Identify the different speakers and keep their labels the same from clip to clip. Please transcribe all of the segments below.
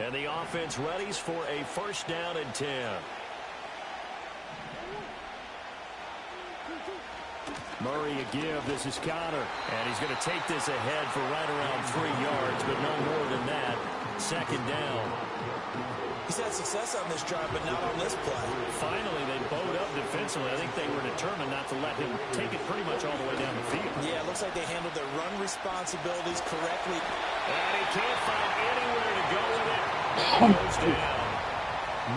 Speaker 1: And the offense readies for a first down and 10. Murray a give. This is Connor. And he's going to take this ahead for right around 3 yards, but no more than that. Second down.
Speaker 2: He's had success on this drive, but not on this play.
Speaker 1: Finally, they bowed up defensively. I think they were determined not to let him take it pretty much all the way down the field.
Speaker 2: Yeah, it looks like they handled their run responsibilities correctly.
Speaker 1: And he can't find anywhere to go with it. Goes down.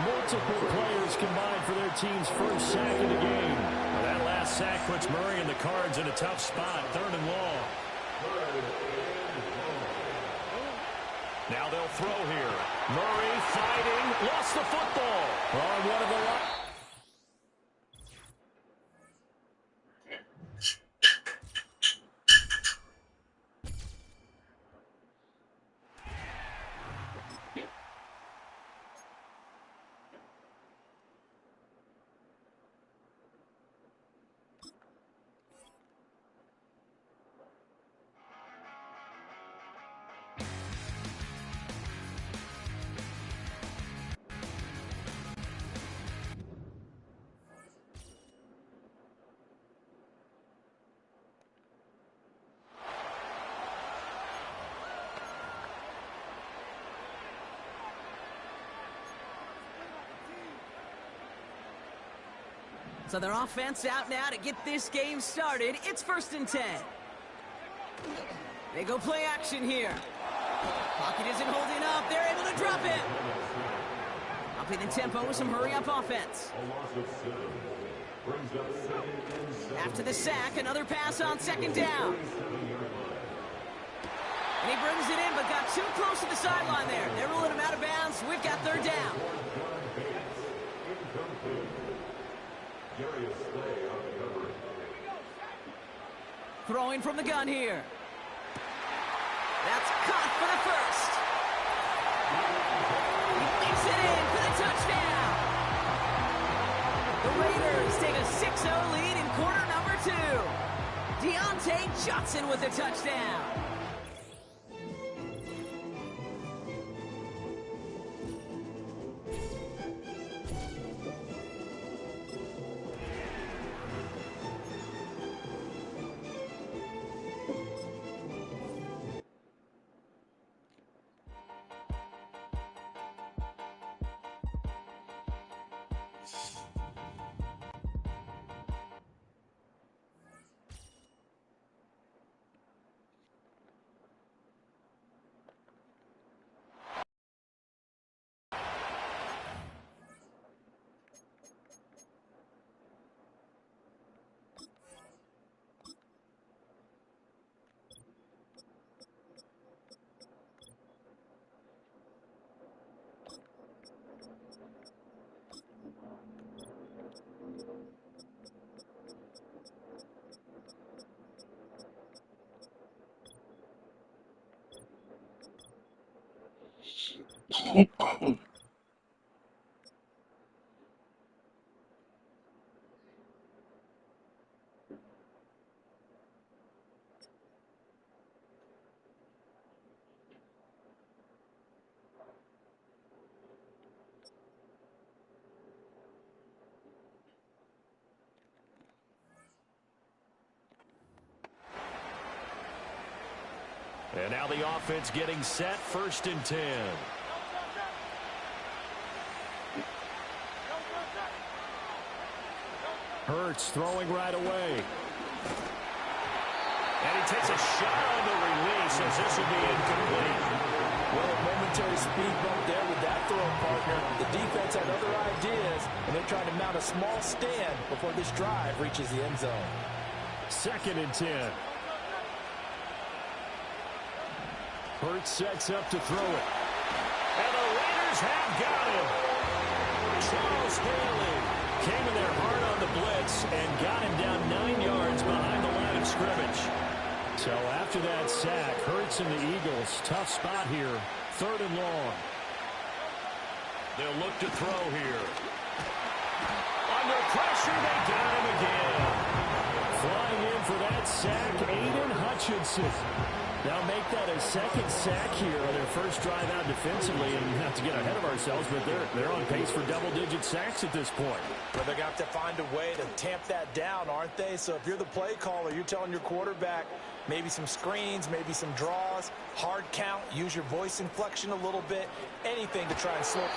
Speaker 1: Multiple players combined for their team's first sack of the game. Well, that last sack puts Murray and the Cards in a tough spot. 3rd and long. Now they'll throw here. Murray fighting. Lost the football. On one of the lines.
Speaker 3: So their offense out now to get this game started. It's 1st and 10. They go play action here. Pocket isn't holding up. They're able to drop it. Upping the tempo with some hurry-up offense. After the sack, another pass on 2nd down. And he brings it in, but got too close to the sideline there. They're ruling him out of bounds. We've got 3rd down. Throwing from the gun here. That's caught for the first. He leaps it in for the touchdown. The Raiders take a 6-0 lead in quarter number 2. Deontay Johnson with a touchdown.
Speaker 1: And now the offense getting set, 1st and 10. Hurts throwing right away. And he takes a shot on the release as this will be incomplete.
Speaker 2: Well, a momentary speed bump there with that throw, partner. The defense had other ideas, and they're trying to mount a small stand before this drive reaches the end zone.
Speaker 1: 2nd and 10. Hurts sets up to throw it. And the Raiders have got him. Charles Haley came in there hard on the blitz and got him down 9 yards behind the line of scrimmage. So after that sack, Hurts and the Eagles, tough spot here, 3rd and long. They'll look to throw here. Under pressure, they got him again. Flying in for that sack, Aiden Hutchinson. Now make that a second sack here on their first drive out defensively, and not to get ahead of ourselves, but they're on pace for double-digit sacks at this point.
Speaker 2: But they're going to have to find a way to tamp that down, aren't they? So if you're the play caller, you're telling your quarterback maybe some screens, maybe some draws, hard count, use your voice inflection a little bit, anything to try and slow.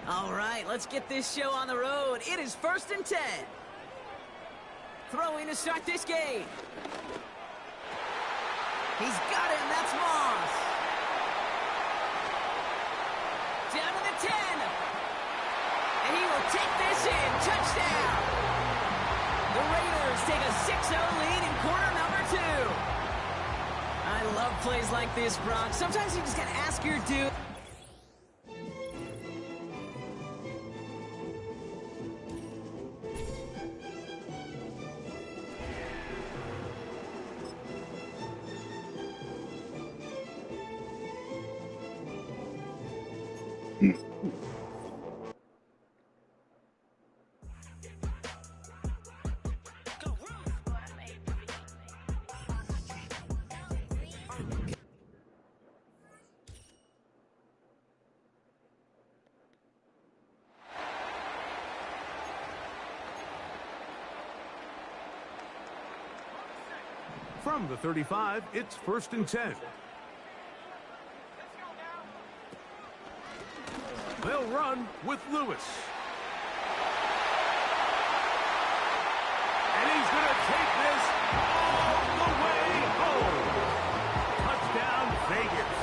Speaker 3: All right, let's get this show on the road. It is 1st and 10. Throwing to start this game. He's got him. That's Moss. Down to the 10. And he will take this in. Touchdown. The Raiders take a 6-0 lead in quarter number 2. I love plays like this, Brock. Sometimes you just got to ask your dude.
Speaker 4: From the 35, it's 1st and 10. They'll run with Lewis. And he's going to take this all the way home. Touchdown, Vegas.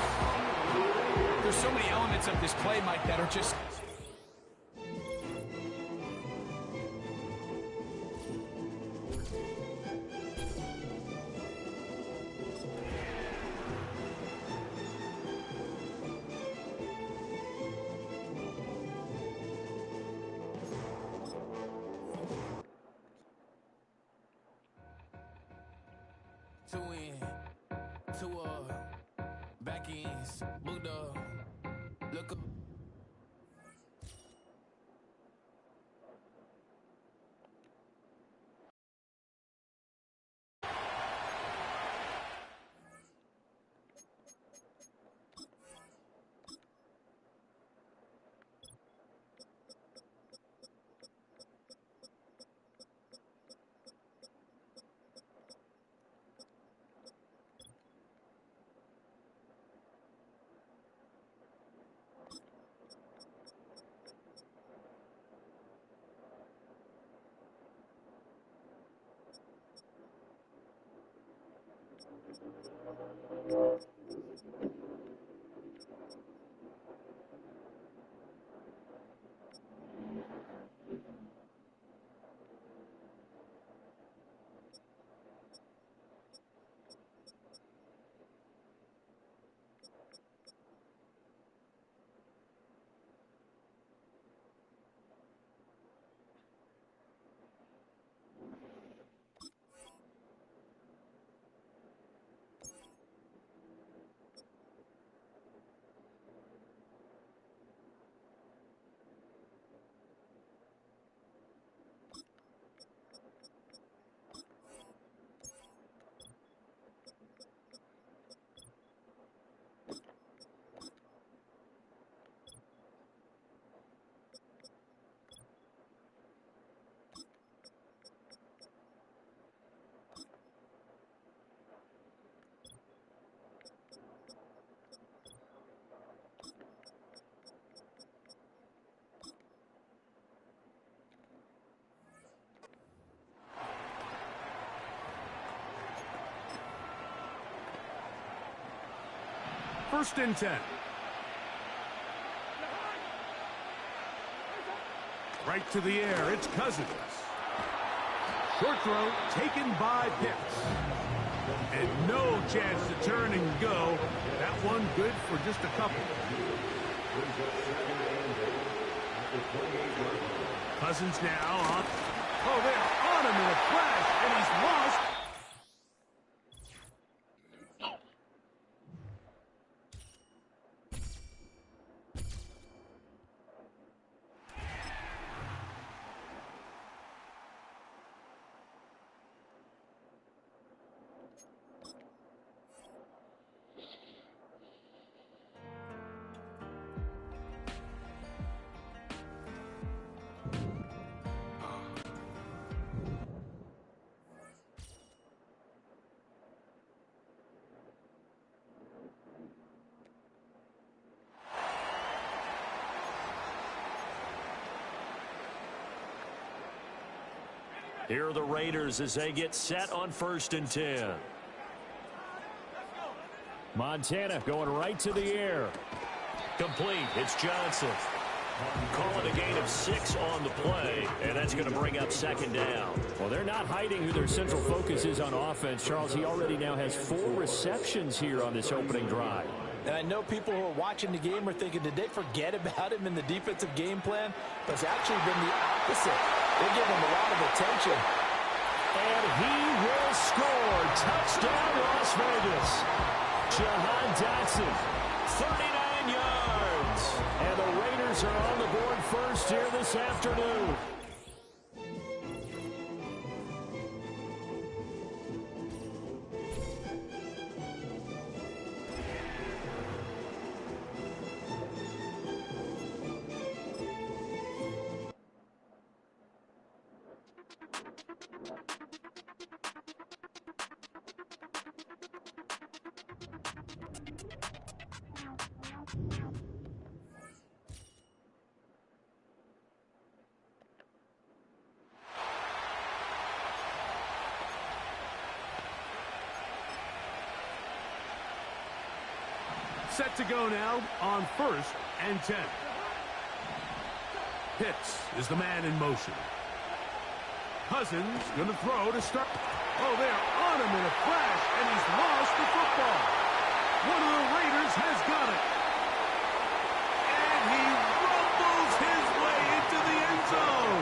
Speaker 5: There's so many elements of this play, Mike, that are just...
Speaker 6: Two in, two back ends, booked up, look up.
Speaker 4: First and 10. Right to the air. It's Cousins. Short throw taken by Pitts. And no chance to turn and go. That one good for just a couple. Cousins now up. Oh, they're on him in a flash, and he's lost.
Speaker 1: Here are the Raiders as they get set on first and 10. Montana going right to the air. Complete. It's Johnson. Calling a gain of 6 on the play, and that's going to bring up second down.
Speaker 7: Well, they're not hiding who their central focus is on offense, Charles. He already now has 4 receptions here on this opening drive.
Speaker 2: And I know people who are watching the game are thinking, did they forget about him in the defensive game plan? But it's actually been the opposite. They give him a lot of attention.
Speaker 1: And he will score. Touchdown, Las Vegas. Jahan Dotson, 39 yards. And the Raiders are on the board first here this afternoon.
Speaker 4: Set to go now on first and 10. Pitts is the man in motion. Cousins going to throw to start. Oh, they're on him in a flash, and he's lost the football. One of the Raiders has got it. And he rumbles his way into the end zone.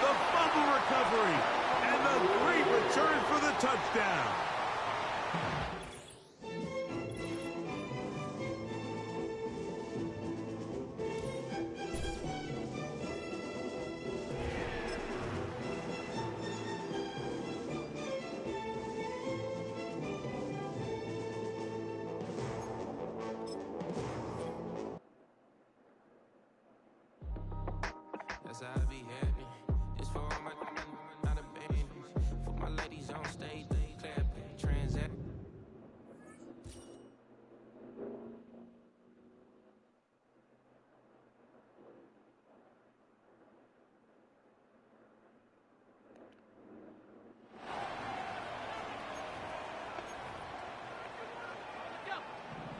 Speaker 4: The fumble recovery, and the great return for the touchdown.
Speaker 6: That's how I be happy. This for all my not a baby. For my ladies on stage, they clap, transact.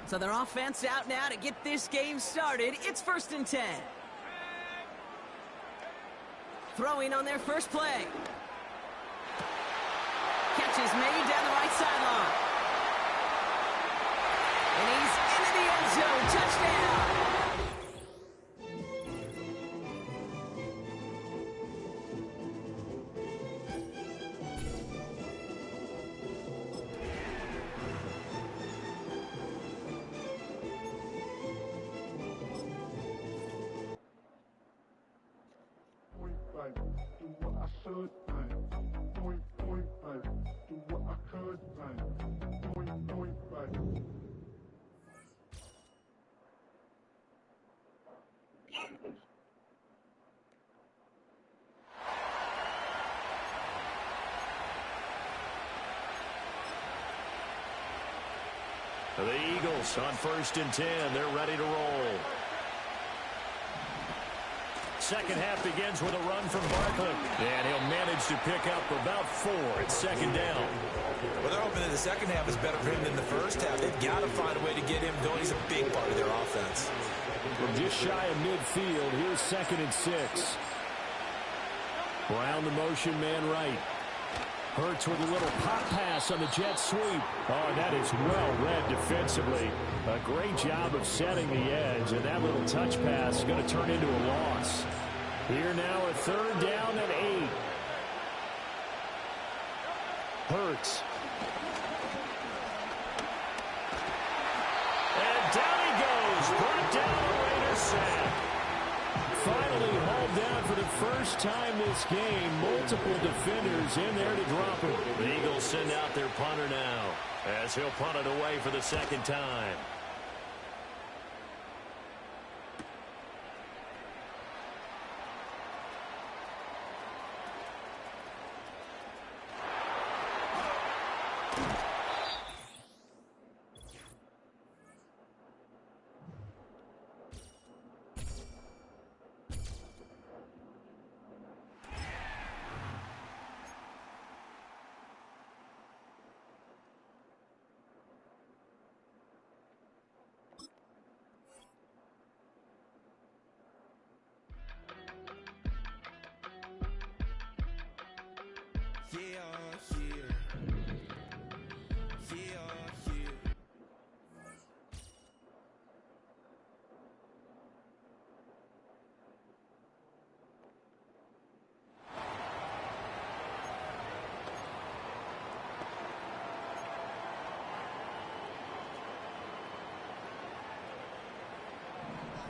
Speaker 3: So their offense out now to get this game started. It's first and 10. Throwing on their first play. Catch is made down the right sideline. And he's into the end zone. Touchdown.
Speaker 1: The Eagles on first and 10. They're ready to roll.
Speaker 7: second half begins with a run from Barkley. And he'll manage to pick up about 4 at second down.
Speaker 2: Well, they're hoping that the second half is better for him than the first half. They've got to find a way to get him going. He's a big part of their offense.
Speaker 7: From just shy of midfield, here's 2nd and 6. Brown the motion man right. Hurts with a little pop pass on the jet sweep. Oh, that is well read defensively. A great job of setting the edge, and that little touch pass is going to turn into a loss. Here now a 3rd down and 8. Hurts. And down he goes. Brought down a Raiders sack. Finally hauled down for the first time this game. Multiple defenders in there to drop him. The Eagles send out their punter now as he'll punt it away for the 2nd time.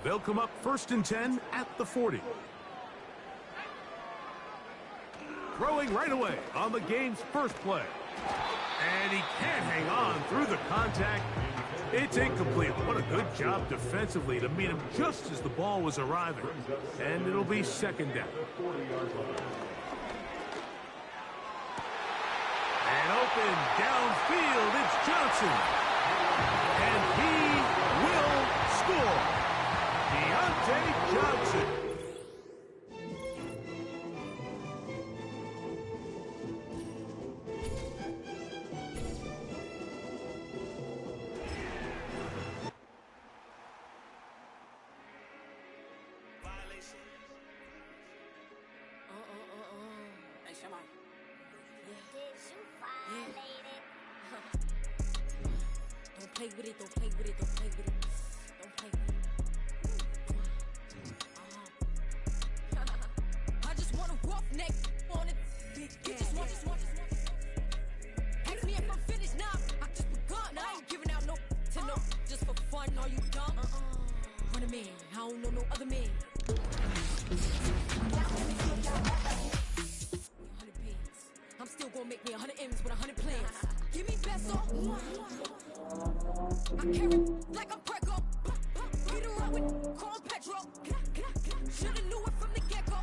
Speaker 4: They'll come up 1st and 10 at the 40. Throwing right away on the game's first play. And he can't hang on through the contact. It's incomplete. What a good job defensively to meet him just as the ball was arriving. And it'll be 2nd down. And open downfield, it's Johnson. And he will score. Deontay Johnson.
Speaker 3: Hey, Shema. Don't play with it, don't play with it, don't play with it. Don't play with it. I just want a rough neck on it. Just want. Ask me if I'm finished now. I just begun. I ain't giving out no to no. Just for fun, are you dumb? Run a man, I don't know no other man. 100 bands. I'm still gonna make me 100 M's with 100 plans. Give me best off. I carry like I'm Prego. Beat her up with Chrome Petro. Shoulda knew it from the get-go.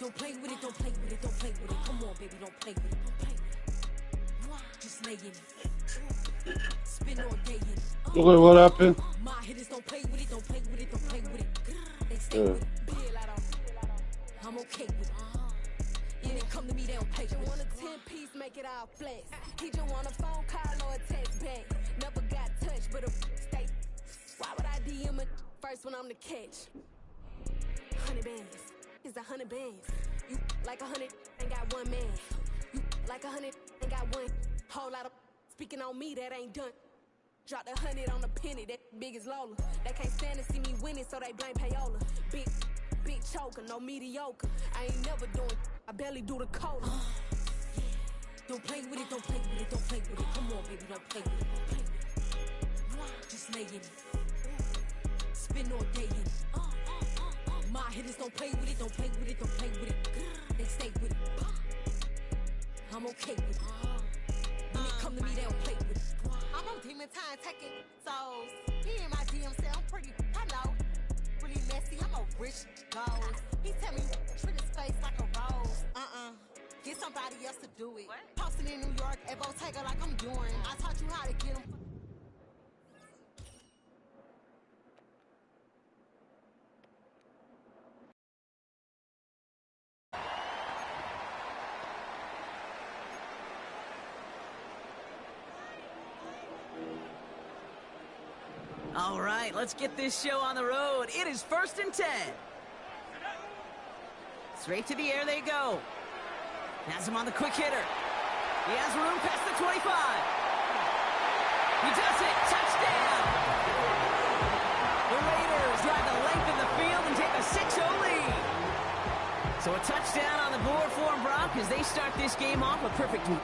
Speaker 3: Don't play with it, don't play with it, don't play with it. Come on, baby, don't play with it, don't play with it. Just lay in it. Spin all day in it.
Speaker 8: Okay, what happened?
Speaker 3: My hitters don't play with it, don't play with it, don't play with it. They stay with it. I'm okay with it. Yeah, they come to me, they don't play with it.
Speaker 9: Want a 10-piece, make it all flex. He just want a phone call or a text back. Never got touched, but a stay. Why would I DM it first when I'm the catch? 100 bands. It's 100 bands. You like 100 ain't got one man. You like 100 ain't got one. Whole lot of speaking on me that ain't done. Dropped 100 on the penny, that big as Lola. They can't stand to see me winning, so they blame payola. Big choker, no mediocre. I ain't never doing, I barely do the cola.
Speaker 3: Don't play with it, don't play with it, don't play with it. Come on, baby, don't play with it, don't play with it. Just lay in it. Spin all day in it. My hitters don't play with it, don't play with it, don't play with it. They stay with it. I'm okay with it. When they come to me, they don't play with it.
Speaker 9: I'm on demon time taking souls. He in my DM say I'm pretty, I know. Really messy, I'm a rich ghost. He tell me treat his face like a rose. Get somebody else to do it. Posting in New York at Bottega like I'm doing. I taught you how to get them.
Speaker 3: All right, let's get this show on the road. It is 1st and 10. Straight to the air they go. Has him on the quick hitter. He has room past the 25. He does it. Touchdown. The Raiders drive the length of the field and take a 6-0 lead. So a touchdown on the board for them, Brock, as they start this game off a perfect week.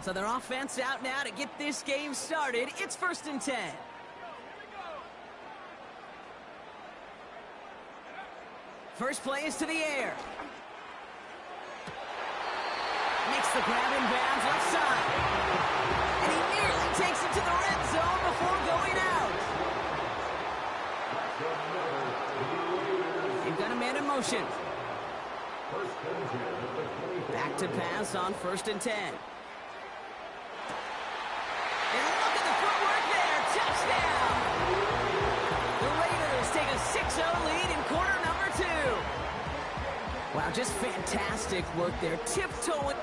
Speaker 3: So their offense out now to get this game started. It's 1st and 10. First play is to the air. Makes the grab in bounds left side. And he nearly takes it to the red zone before going out. They've got a man in motion. Back to pass on 1st and 10. And look at the footwork there. Touchdown. The Raiders take a 6-0 lead in quarter number 2. Wow, just fantastic work there. Tiptoeing.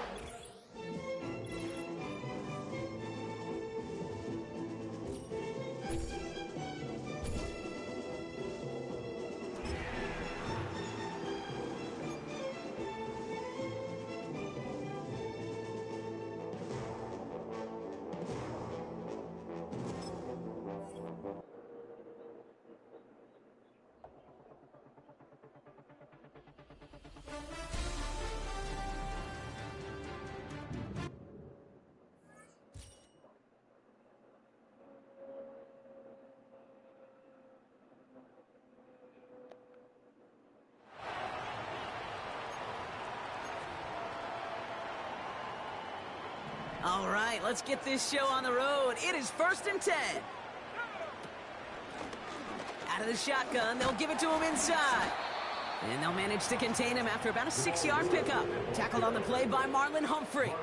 Speaker 3: All right, let's get this show on the road. It is 1st and 10. Out of the shotgun, they'll give it to him inside. And they'll manage to contain him after about a 6-yard pickup. Tackled on the play by Marlon Humphrey.
Speaker 4: A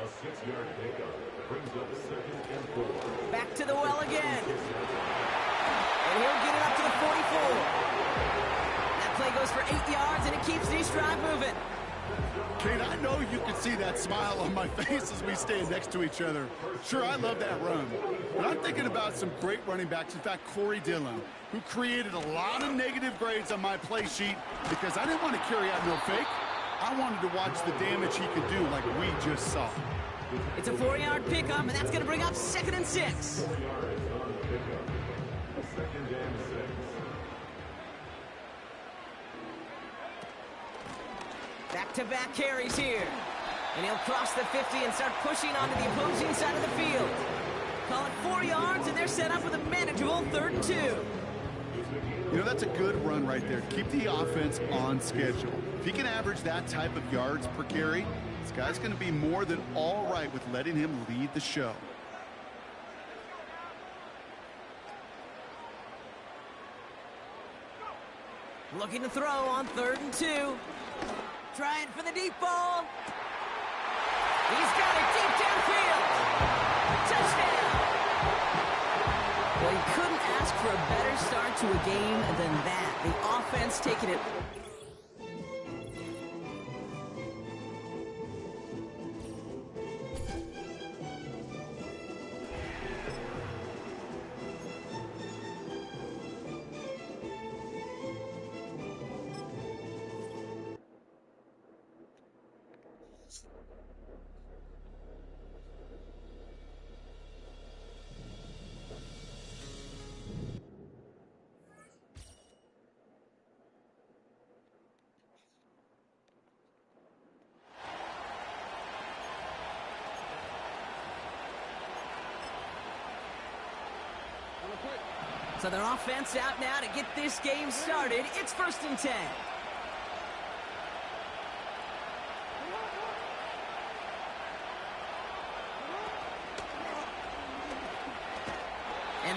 Speaker 4: 6-yard pickup brings up 2nd and 4.
Speaker 3: Back to the well again. And he'll get it up to the 44. That play goes for 8 yards, and it keeps this drive moving.
Speaker 8: Kate, I know you can see that smile on my face as we stand next to each other. Sure, I love that run. But I'm thinking about some great running backs. In fact, Corey Dillon, who created a lot of negative grades on my play sheet because I didn't want to carry out no fake. I wanted to watch the damage he could do like we just saw.
Speaker 3: It's a 4-yard pickup, and that's going to bring up 2nd and 6. Back-to-back carries here. And he'll cross the 50 and start pushing onto the opposing side of the field. Call it 4 yards, and they're set up with a manageable 3rd and 2.
Speaker 8: You know, that's a good run right there. Keep the offense on schedule. If he can average that type of yards per carry, this guy's going to be more than all right with letting him lead the show.
Speaker 3: Looking to throw on 3rd and 2. Trying for the deep ball. He's got it deep downfield. Touchdown. Well, you couldn't ask for a better start to a game than that. The offense taking it. So their offense out now to get this game started. It's 1st and 10.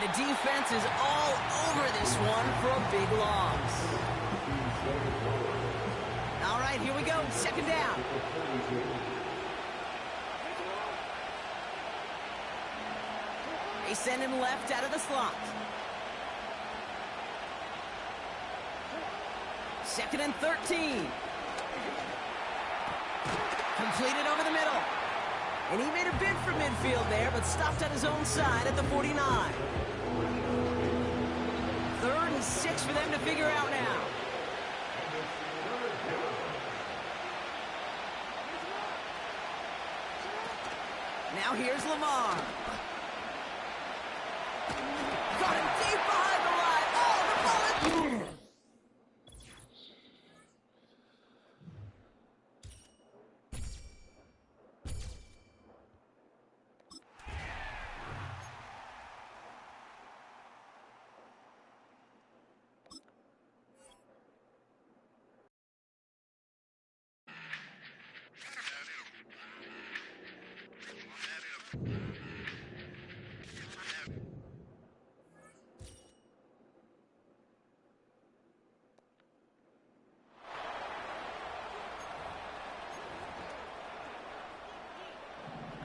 Speaker 3: the defense is all over this one for a big loss. All right, here we go. Second down. They send him left out of the slot. Second and 13. Completed over the middle. And he made a bid for midfield there, but stopped on his own side at the 49. 3rd and 6 for them to figure out now. Now here's Lamar. Got him deep behind the line. Oh, the ball is...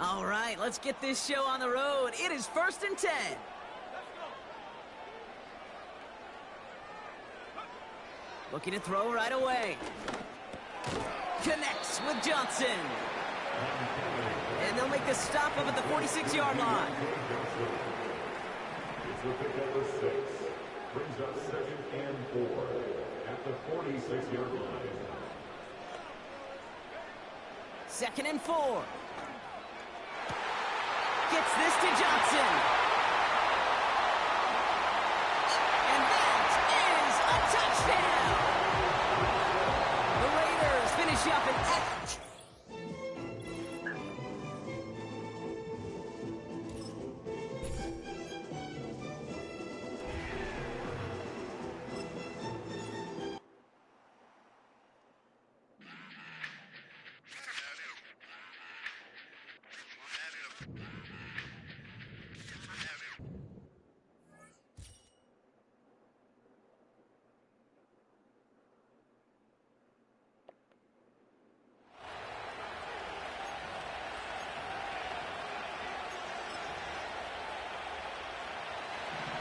Speaker 3: All right, let's get this show on the road. It is 1st and 10. Looking to throw right away. Connects with Johnson. And they'll make the stop up at the 46-yard line.
Speaker 10: It's the pick number 6. Brings up 2nd and 4 at the 46-yard line.
Speaker 3: 2nd and 4. Gets this to Johnson. And that is a touchdown. The Raiders finish up an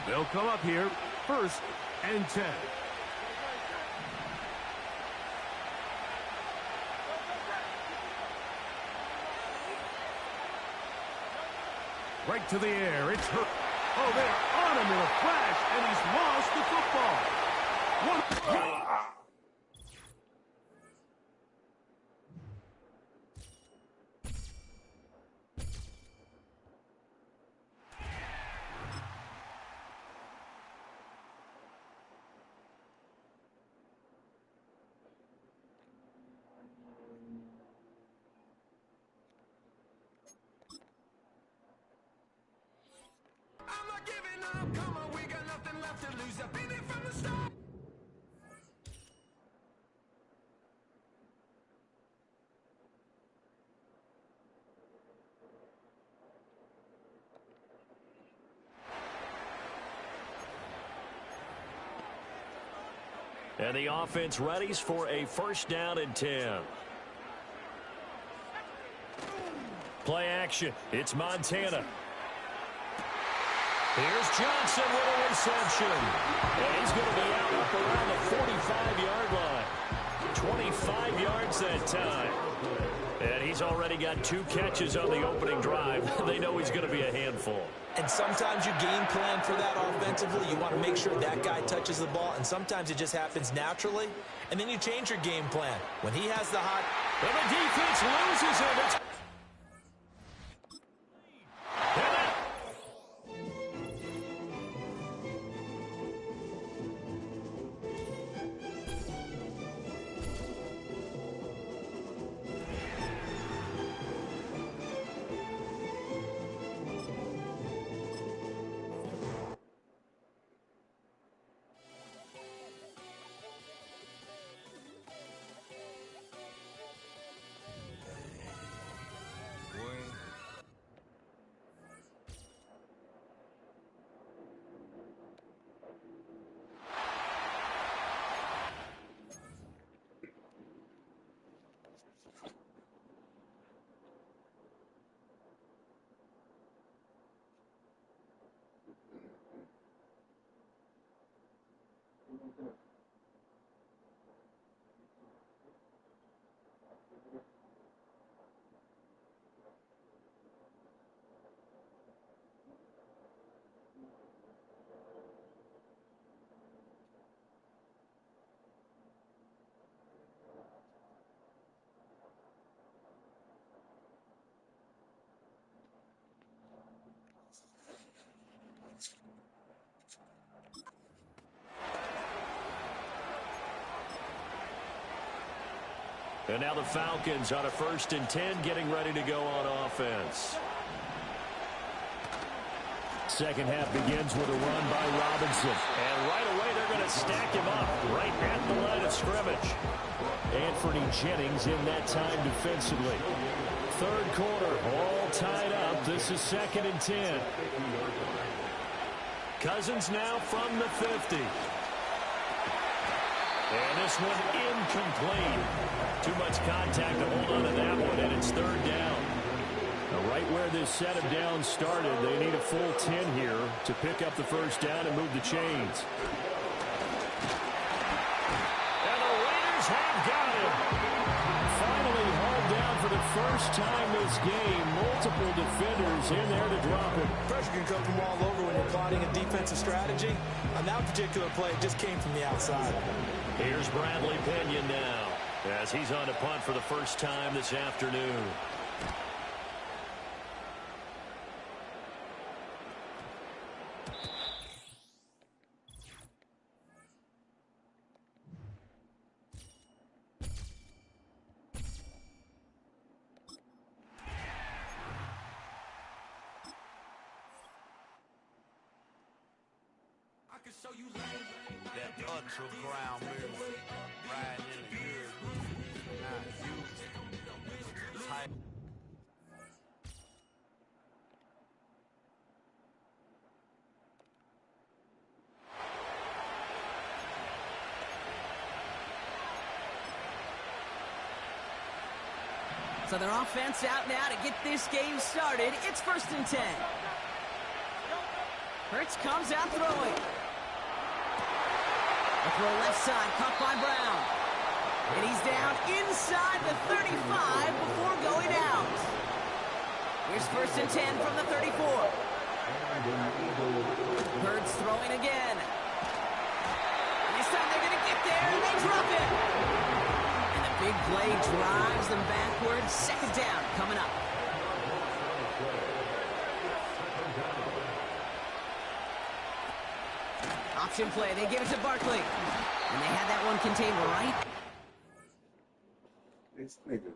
Speaker 4: They'll come up here, 1st and 10. Right to the air, it's hurt. Oh, they're on him in a flash, and he's lost the football.
Speaker 6: I'm not giving up, come on, we got nothing left to lose. I've been here from the start.
Speaker 7: And the offense readies for a 1st down and 10. Play action. It's Montana. Here's Johnson with a reception. And he's going to be out up around the 45-yard line. 25 yards that time. And he's already got 2 catches on the opening drive. They know he's going to be a handful.
Speaker 2: And sometimes you game plan for that offensively. You want to make sure that guy touches the ball, and sometimes it just happens naturally. And then you change your game plan. When he has the hot...
Speaker 7: And the defense loses him. It's... And now the Falcons on a 1st and 10, getting ready to go on offense. Second half begins with a run by Robinson. And right away, they're going to stack him up right at the line of scrimmage. Anthony Jennings in that time defensively. Third quarter, all tied up. This is 2nd and 10. Cousins now from the 50. And this one incomplete. Too much contact to hold on to that one, and it's 3rd down. Now, right where this set of downs started, they need a full 10 here to pick up the 1st down and move the chains.
Speaker 1: And the Raiders have got him.
Speaker 7: Finally hauled down for the first time this game. Multiple defenders in there to drop him.
Speaker 2: Pressure can come from all over when you're plotting a defensive strategy. On that particular play, it just came from the outside.
Speaker 7: Here's Bradley Pinion now, as he's on to punt for the first time this afternoon.
Speaker 11: That underground move, riding in the good, not you. Tight.
Speaker 3: So their offense out now to get this game started. It's 1st and 10. Hurts comes out throwing. A throw left side, caught by Brown. And he's down inside the 35 before going out. Here's 1st and 10 from the 34. Hurts throwing again. And this time they're going to get there, and they drop it. And the big play drives them backwards. 2nd down coming up. Option play. They give it to Barkley. And they had that one contained right.
Speaker 12: This nigga.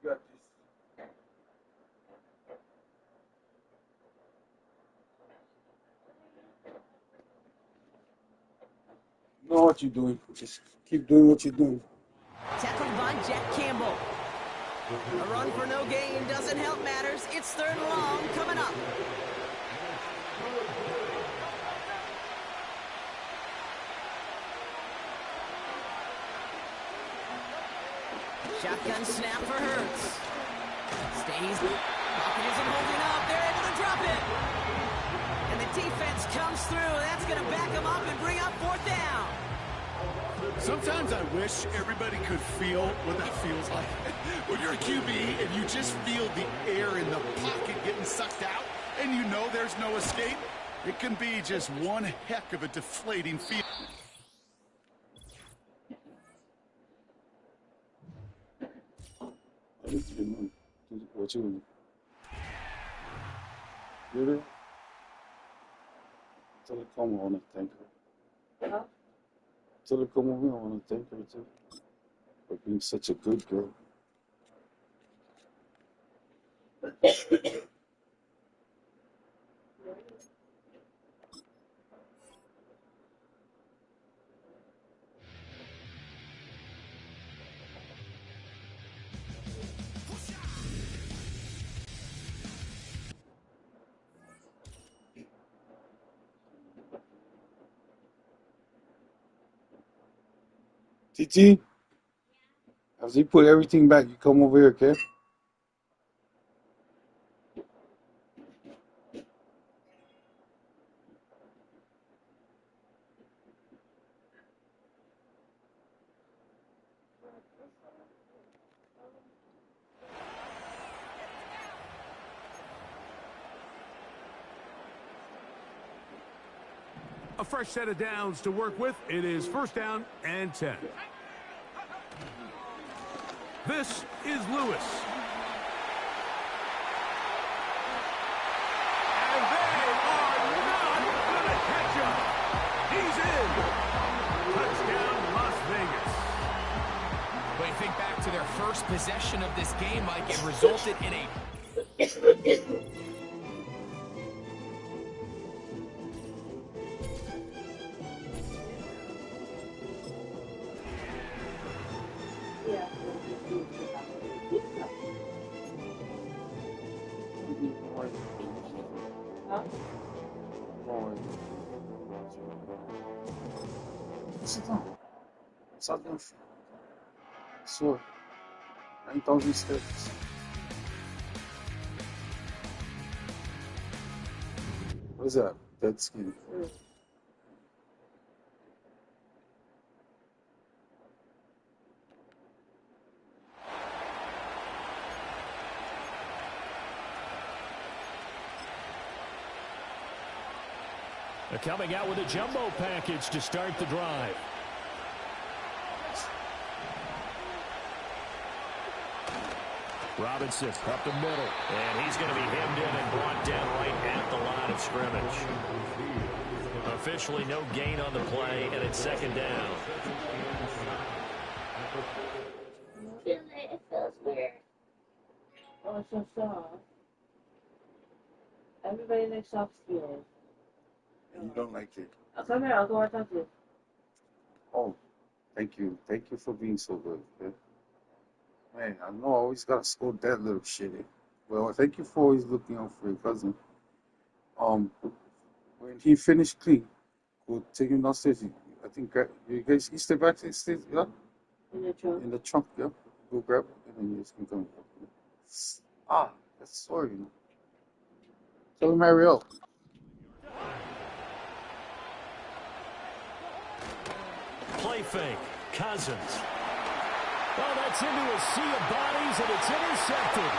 Speaker 12: You got this. You know what you're doing. Just keep doing what you're doing.
Speaker 3: Tackled by Jack Campbell. A run for no gain doesn't help matters. It's 3rd and long coming up. Shotgun snap for Hurts. Stays. Pocket isn't holding up. They're able to drop it. And the defense comes through. That's going to back them up and bring up 4th down.
Speaker 8: Sometimes I wish everybody could feel what that feels like. When you're a QB and you just feel the air in the pocket getting sucked out and you know there's no escape, it can be just one heck of a deflating feel.
Speaker 12: What you really? Tell her come on and thank her. Huh? Tell her come over, I want to thank her too for being such a good girl. TT, as he put everything back, you come over here, okay?
Speaker 4: A fresh set of downs to work with. It is 1st down and 10. This is Lewis. And they are not going to catch him. He's in. Touchdown, Las Vegas.
Speaker 5: But you think back to their first possession of this game, Mike, it resulted in a...
Speaker 12: Sit down. Sit down. So, 9,000 steps. What is that? Dead skin.
Speaker 7: They're coming out with a jumbo package to start the drive. Robinson up the middle, and he's going to be hemmed in and brought down right at the line of scrimmage. Officially no gain on the play, and it's 2nd down.
Speaker 13: It feels weird. Oh, it's so soft. Everybody likes soft skin.
Speaker 12: And you don't like it.
Speaker 13: Oh, come here, I'll go and talk to you.
Speaker 12: Oh, thank you. Thank you for being so good. Okay? Man, I know I always gotta scold that little shit. Well, thank you for always looking out for your cousin. When he finished clean, go take him downstairs. I think you guys, you stay back to the stairs, yeah?
Speaker 13: In the trunk.
Speaker 12: In the trunk, yeah. Go grab it, and then you guys can come. Ah, that's sorry. Tell him hurry up.
Speaker 7: Play fake. Cousins. Oh, that's into a sea of bodies, and it's intercepted.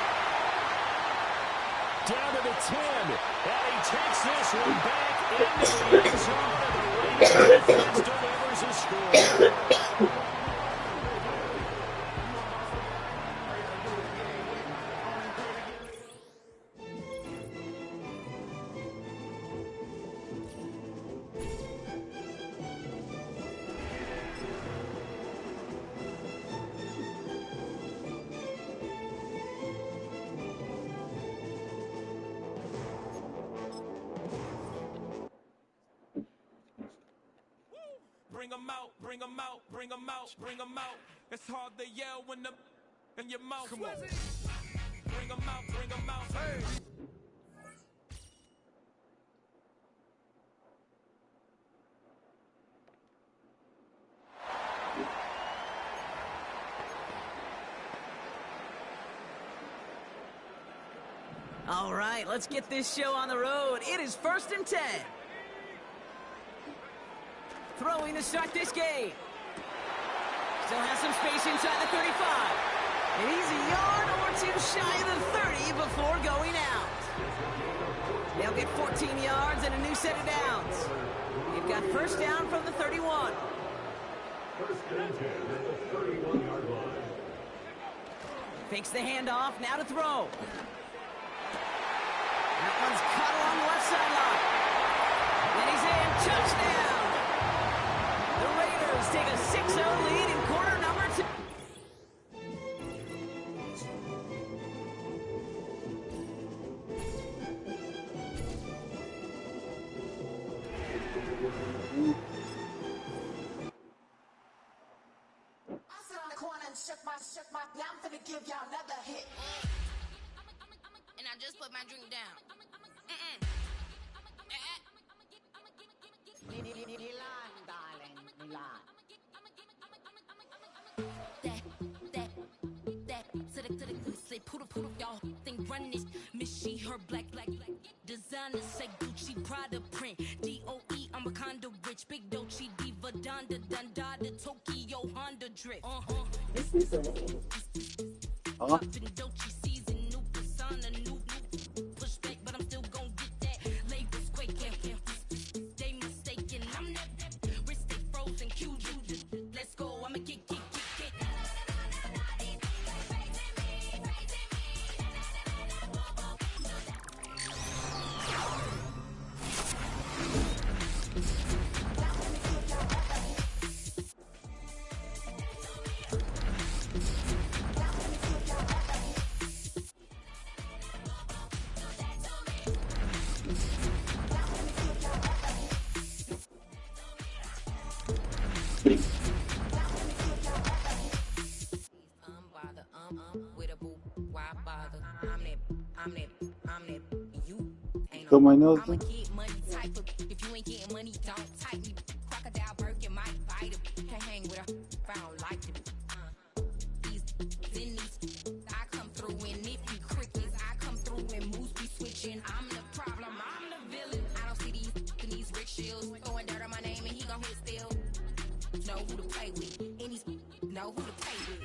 Speaker 7: Down to the 10. And he takes this one back into the end zone, and the Raiders defense delivers a score.
Speaker 6: bring 'em out, bring 'em out, bring 'em out. It's hard to yell when the in your mouth. Come on. Bring 'em out, bring 'em out. Hey.
Speaker 3: All right, let's get this show on the road. It is 1st and 10. Throwing to start this game. Still has some space inside the 35. And he's a yard or two shy of the 30 before going out. They'll get 14 yards and a new set of downs. They've got first down from the 31.
Speaker 10: First and 10 at the 31-yard line.
Speaker 3: Fakes the handoff, now to throw. That one's caught along the left sideline. And he's in, touchdown! The Raiders take a 6-0 lead in quarter number 2.
Speaker 14: I sit on the corner and shook my, now I'm finna give y'all another hit.
Speaker 15: And I just put my drink down.
Speaker 14: Milan, darling, Milan.
Speaker 15: That, to the, say, poodle, y'all think run this. Miss she, her black, designer, say Gucci, Prada print. DOE, I'm a condo rich, big Dolce, Diva, Donda, Dundada, Tokyo, Honda drip.
Speaker 12: This is a... Huh?
Speaker 15: Dolce season, new persona, new pushback, but I'm still gon' get that. Labels quaking, they mistaken. I'm that wrist stay frozen, Q juju. Let's go, I'ma get.
Speaker 12: So my nose.
Speaker 15: I'ma get money type of. If you ain't getting money, don't type me. Crocodile Birkin might bite him. Can't hang with her if I don't like them. These, I come through and it be crickets. I come through and moves be switching. I'm the problem, I'm the villain. I don't see these rickshaws throwing dirt on my name and he gon' hit still. Know who to play with, and he's know who to play with.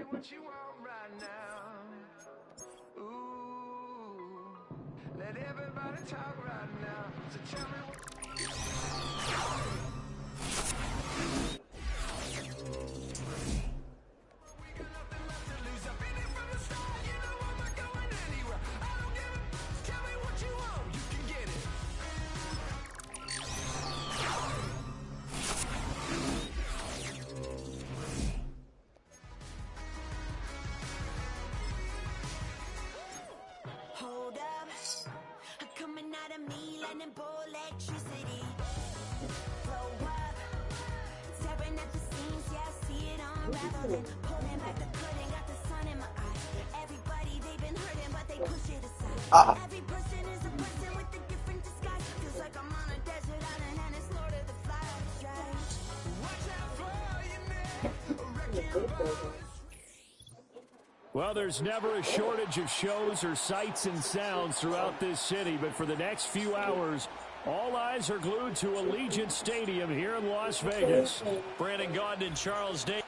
Speaker 6: What you want right now? Ooh, let everybody talk right now. So tell me what.
Speaker 14: Hold up, coming out of me, lightning bolt electricity. Blow up, tearing at the seams, yeah, I see it unraveling. Pulling back the curtain, got the sun in my eye. Everybody, they've been hurting, but they push it aside. Every person is a person with a different disguise. Feels like I'm on a desert island and it's Lord of the Flies, right? Watch out for your neck, wrecking balls.
Speaker 7: Well, there's never a shortage of shows or sights and sounds throughout this city, but for the next few hours, all eyes are glued to Allegiant Stadium here in Las Vegas.
Speaker 1: Brandon Gaudin and Charles Day.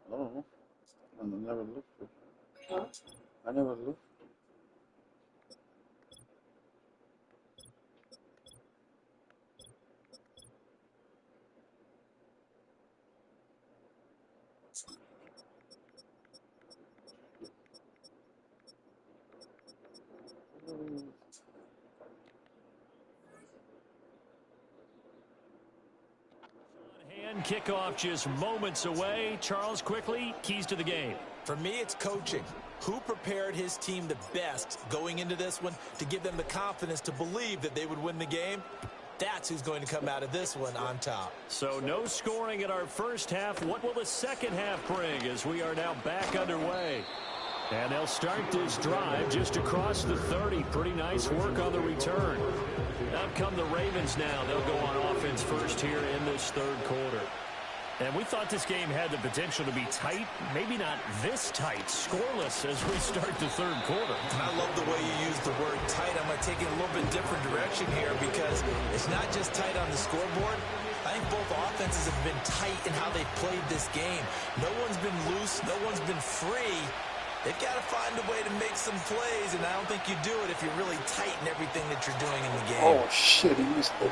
Speaker 12: I don't know. I never looked. Huh? I never looked.
Speaker 1: Hand kickoff just moments away. Charles, quickly, keys to the game.
Speaker 2: For me, it's coaching. Who prepared his team the best going into this one to give them the confidence to believe that they would win the game? That's who's going to come out of this one on top.
Speaker 1: So no scoring in our first half. What will the second half bring as we are now back underway? And they'll start this drive just across the 30. Pretty nice work on the return. Up come the Ravens now. They'll go on offense first here in this third quarter. And we thought this game had the potential to be tight, maybe not this tight, scoreless as we start the third quarter.
Speaker 2: And I love the way you use the word tight. I'm going to take it a little bit different direction here because it's not just tight on the scoreboard. I think both offenses have been tight in how they've played this game. No one's been loose. No one's been free. They've got to find a way to make some plays, and I don't think you do it if you really tighten everything that you're doing in the game.
Speaker 12: Oh, shit, he missed it.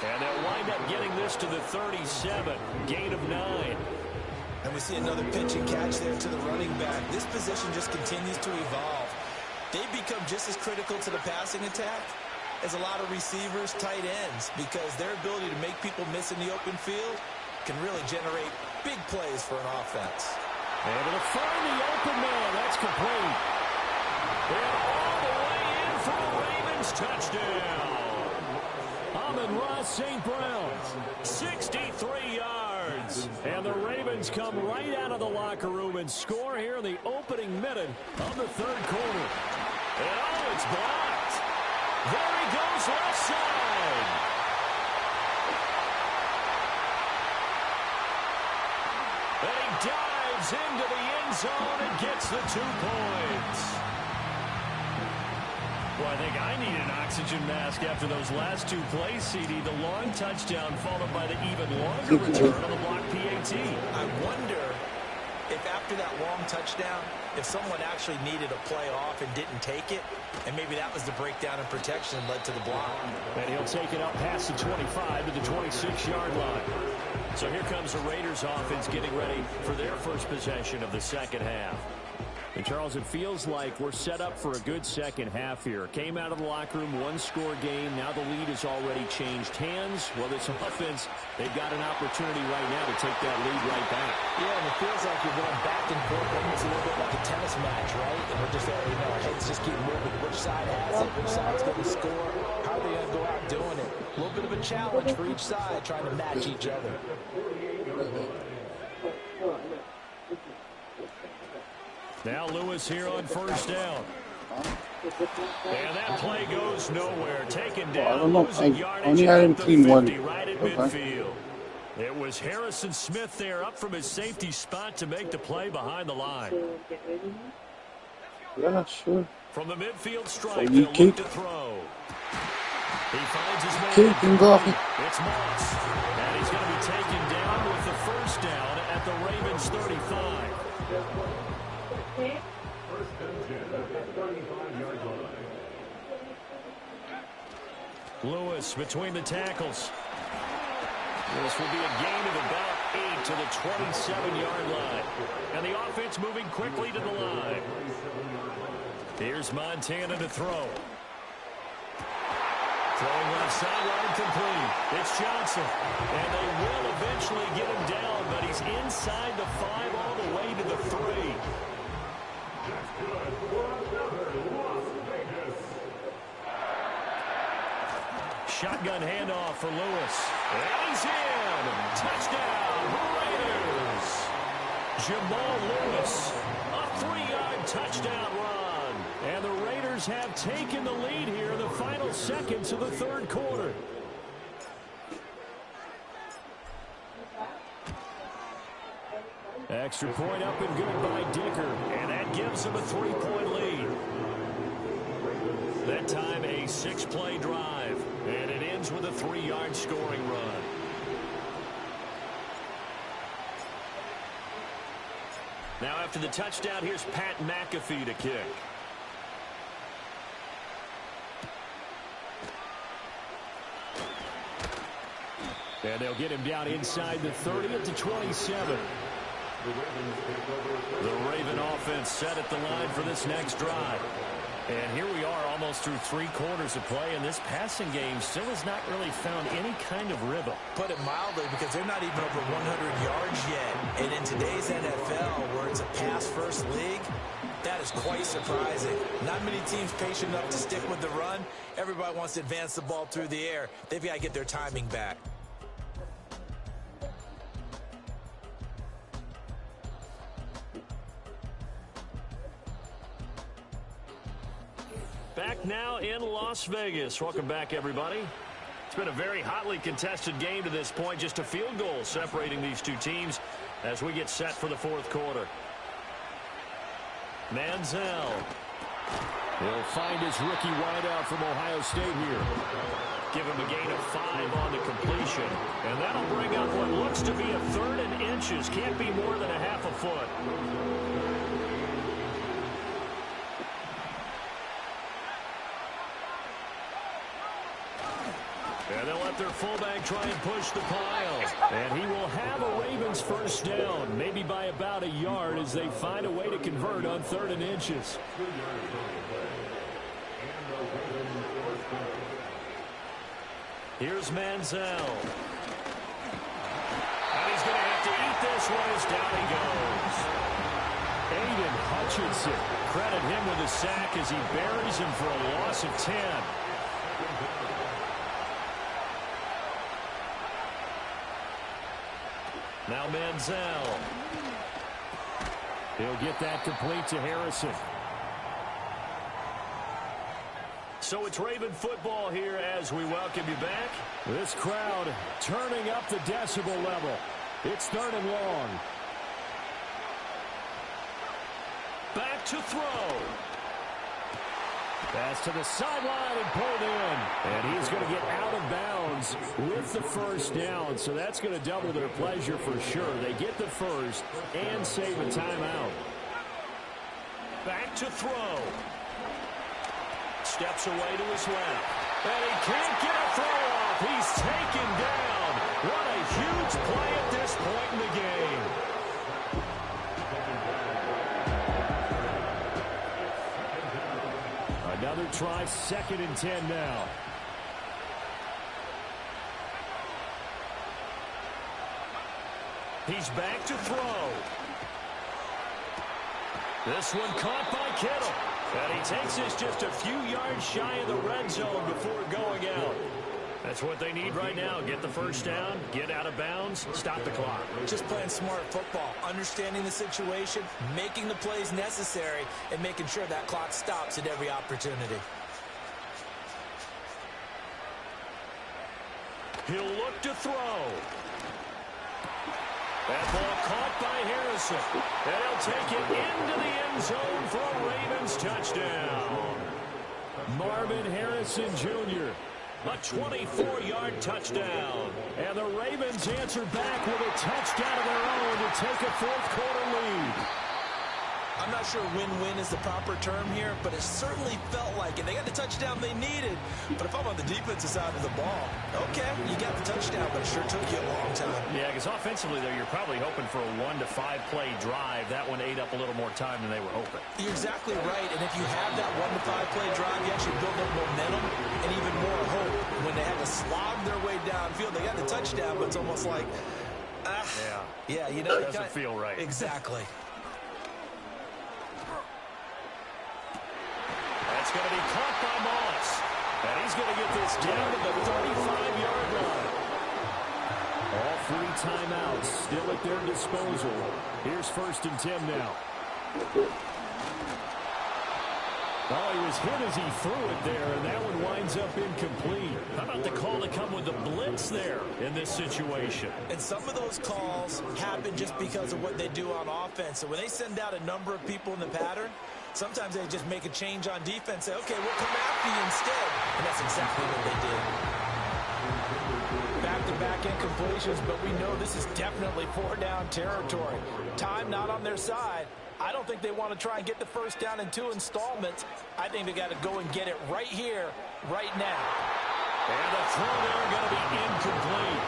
Speaker 7: And they'll wind up getting this to the 37, gain of 9.
Speaker 2: And we see another pitch and catch there to the running back. This position just continues to evolve. They've become just as critical to the passing attack as a lot of receivers, tight ends, because their ability to make people miss in the open field can really generate big plays for an offense.
Speaker 7: Able to find the open man. That's complete. And all the way in for the Ravens touchdown. Amon-Ra St. Brown, 63 yards. And the Ravens come right out of the locker room and score here in the opening minute of the third quarter. And oh, it's blocked. There he goes left side. And he dives into the end zone and gets the 2 points. Well, I think I need an oxygen mask after those last 2 plays, CD. The long touchdown followed by the even longer return on the block PAT.
Speaker 2: I wonder if after that long touchdown, if someone actually needed a play off and didn't take it, and maybe that was the breakdown in protection that led to the block.
Speaker 7: And he'll take it up past the 25 to the 26-yard line. So here comes the Raiders offense getting ready for their first possession of the second half. And, Charles, it feels like we're set up for a good second half here. Came out of the locker room, 1-score game. Now the lead has already changed hands. Well, this offense, they've got an opportunity right now to take that lead right back.
Speaker 2: Yeah, and it feels like you're going back and forth. Almost a little bit like a tennis match, right? And we're just, our heads just keep moving. Which side has it? Which side's going to score? How are they going to go out doing it? A little bit of a challenge for each side, trying to match each other.
Speaker 7: Now Lewis here on first down. And that play goes nowhere. Taken down, losing yardage at the 50, right at midfield. It was Harrison Smith there up from his safety spot to make the play behind the line.
Speaker 12: Yeah, sure.
Speaker 7: From the midfield stripe, they'll look to throw. He finds his man. It's Moss. And he's going to be taken down with the first down at the Ravens 35.
Speaker 10: First and 10 at the 35-yard line.
Speaker 7: Lewis between the tackles. This will be a gain of about 8 to the 27-yard line. And the offense moving quickly to the line. Here's Montana to throw. Throwing left sideline complete. It's Johnson. And they will eventually get him down, but he's inside the 5 all the way to the 3.
Speaker 10: That's good for another Las Vegas.
Speaker 7: Shotgun handoff for Lewis. And he's in. Touchdown, Raiders. Jamal Lewis, a 3-yard touchdown run. And the Raiders have taken the lead here in the final seconds of the third quarter. Extra point up and good by Dicker. And that gives them a 3-point lead. That time a 6-play drive. And it ends with a 3-yard scoring run. Now after the touchdown, here's Pat McAfee to kick. And they'll get him down inside the 30 at the 27. The Raven offense set at the line for this next drive. And here we are almost through 3 quarters of play, and this passing game still has not really found any kind of rhythm.
Speaker 2: Put it mildly, because they're not even over 100 yards yet. And in today's NFL, where it's a pass-first league, that is quite surprising. Not many teams patient enough to stick with the run. Everybody wants to advance the ball through the air. They've got to get their timing back.
Speaker 7: Back now in Las Vegas. Welcome back, everybody. It's been a very hotly contested game to this point. Just a field goal separating these two teams as we get set for the fourth quarter. Manziel. He'll find his rookie wideout from Ohio State here. Give him a gain of 5 on the completion. And that'll bring up what looks to be a 3rd and inches. Can't be more than a half a foot. And they'll let their fullback try and push the pile. And he will have a Ravens first down, maybe by about a yard as they find a way to convert on 3rd and inches. Here's Manziel. And he's going to have to eat this one as down he goes. Aiden Hutchinson, credit him with a sack as he buries him for a loss of 10. Now Manziel. He'll get that complete to Harrison. So it's Raven football here as we welcome you back. This crowd turning up the decibel level. It's 3rd and long. Back to throw. Pass to the sideline and pulled in. And he's going to get out of bounds with the first down. So that's going to double their pleasure for sure. They get the first and save a timeout. Back to throw. Steps away to his left. And he can't get a throw off. He's taken down. What a huge play at this point in the game. Another try, 2nd and 10 now. He's back to throw. This one caught by Kittle. And he takes this just a few yards shy of the red zone before going out. That's what they need right now. Get the first down, get out of bounds, stop the clock.
Speaker 2: Just playing smart football, understanding the situation, making the plays necessary, and making sure that clock stops at every opportunity.
Speaker 7: He'll look to throw. That ball caught by Harrison. And he'll take it into the end zone for a Ravens touchdown. Marvin Harrison Jr., a 24-yard touchdown. And the Ravens answer back with a touchdown of their own to take a 4th quarter lead.
Speaker 2: I'm not sure win-win is the proper term here, but it certainly felt like it. They got the touchdown they needed, but if I'm on the defensive side of the ball, okay, you got the touchdown, but it sure took you a long time.
Speaker 7: Yeah, because offensively, though, you're probably hoping for a 1 to 5 play drive. That one ate up a little more time than they were hoping.
Speaker 2: You're exactly right, and if you have that 1 to 5 play drive, you actually build up momentum and even more hope. When they had to slog their way downfield, they got the touchdown, but it's almost like, yeah, you know,
Speaker 7: it doesn't feel right.
Speaker 2: Exactly.
Speaker 7: That's going to be caught by Moss. And he's going to get this down to the 35-yard line. All 3 timeouts still at their disposal. Here's 1st and 10 now. Oh, he was hit as he threw it there, and that one winds up incomplete. How about the call to come with the blitz there in this situation?
Speaker 2: And some of those calls happen just because of what they do on offense. So when they send out a number of people in the pattern, sometimes they just make a change on defense, say, okay, we'll come after you instead. And that's exactly what they did. Back-to-back incompletions, but we know this is definitely 4-down territory. Time not on their side. I don't think they want to try and get the first down in 2 installments. I think they got to go and get it right here, right now.
Speaker 7: And the throw there going to be incomplete.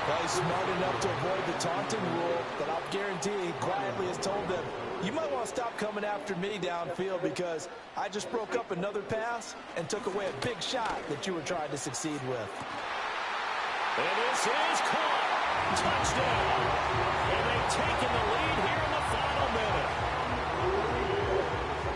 Speaker 2: Well, he's smart enough to avoid the taunting rule, but I'll guarantee he quietly has told them, you might want to stop coming after me downfield because I just broke up another pass and took away a big shot that you were trying to succeed with.
Speaker 7: And this is caught. Touchdown. And they've taken the lead here in the final minute.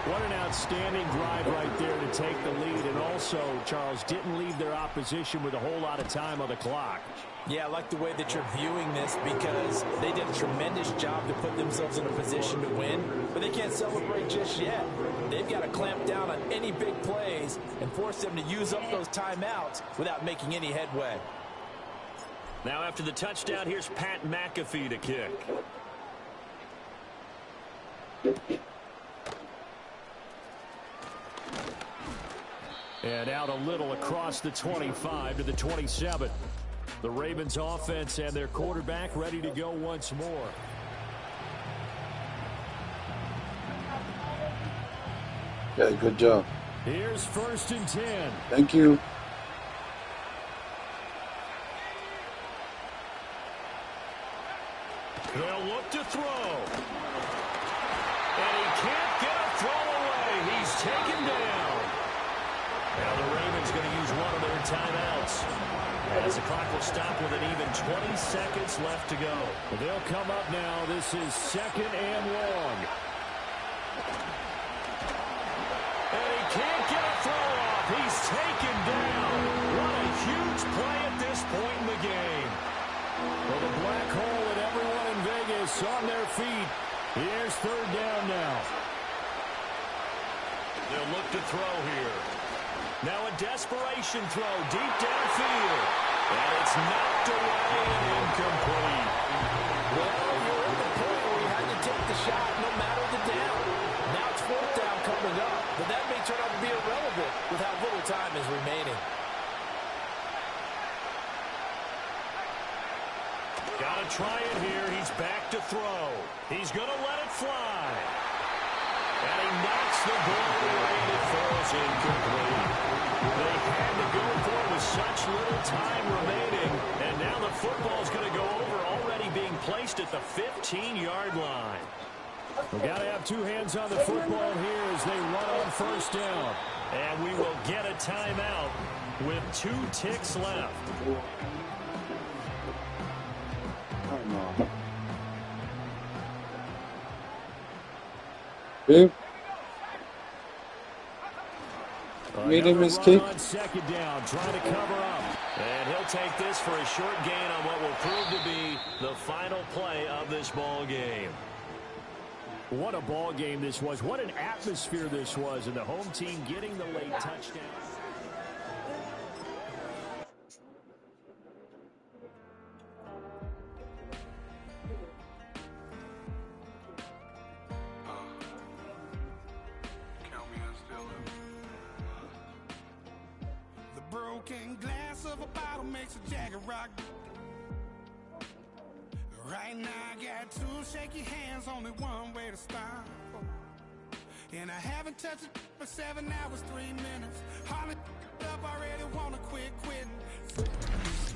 Speaker 7: What an outstanding drive right there to take the lead. And also, Charles, didn't leave their opposition with a whole lot of time on the clock.
Speaker 2: Yeah, I like the way that you're viewing this because they did a tremendous job to put themselves in a position to win, but they can't celebrate just yet. They've got to clamp down on any big plays and force them to use up those timeouts without making any headway.
Speaker 7: Now after the touchdown, here's Pat McAfee to kick. And out a little across the 25 to the 27. The Ravens offense and their quarterback ready to go once more.
Speaker 12: Okay, good job.
Speaker 7: Here's 1st and 10.
Speaker 12: Thank you.
Speaker 1: timeouts. As the clock will stop with an even 20 seconds left to go.
Speaker 7: They'll come up now. This is 2nd and long.
Speaker 1: And he can't get a throw off. He's taken down. What a huge play at this point in the game.
Speaker 7: Well, the black hole and everyone in Vegas on their feet. Here's 3rd down now.
Speaker 1: They'll look to throw here. Now a desperation throw deep downfield. And it's knocked away and incomplete.
Speaker 2: Well, you're at the point where you had to take the shot no matter the down. Now it's 4th down coming up, but that may turn out to be irrelevant with how little time is remaining.
Speaker 1: Got to try it here. He's back to throw. He's going to let it fly. And he knocks the ball away and it falls incomplete. They had to go for it with such little time remaining. And now the football's going to go over, already being placed at the 15-yard line.
Speaker 7: We've got to have 2 hands on the football here as they run on 1st down.
Speaker 1: And we will get a timeout with 2 ticks left.
Speaker 12: Babe. Made him escape.
Speaker 1: On 2nd down, trying to cover up. And he'll take this for a short gain on what will prove to be the final play of this ball game.
Speaker 7: What a ball game this was. What an atmosphere this was. And the home team getting the late touchdown.
Speaker 6: Broken glass of a bottle makes a Jagger rock. Right now I got 2 shaky hands, only one way to stop. And I haven't touched it for 7 hours, 3 minutes. Hardly up, already wanna quit quitting.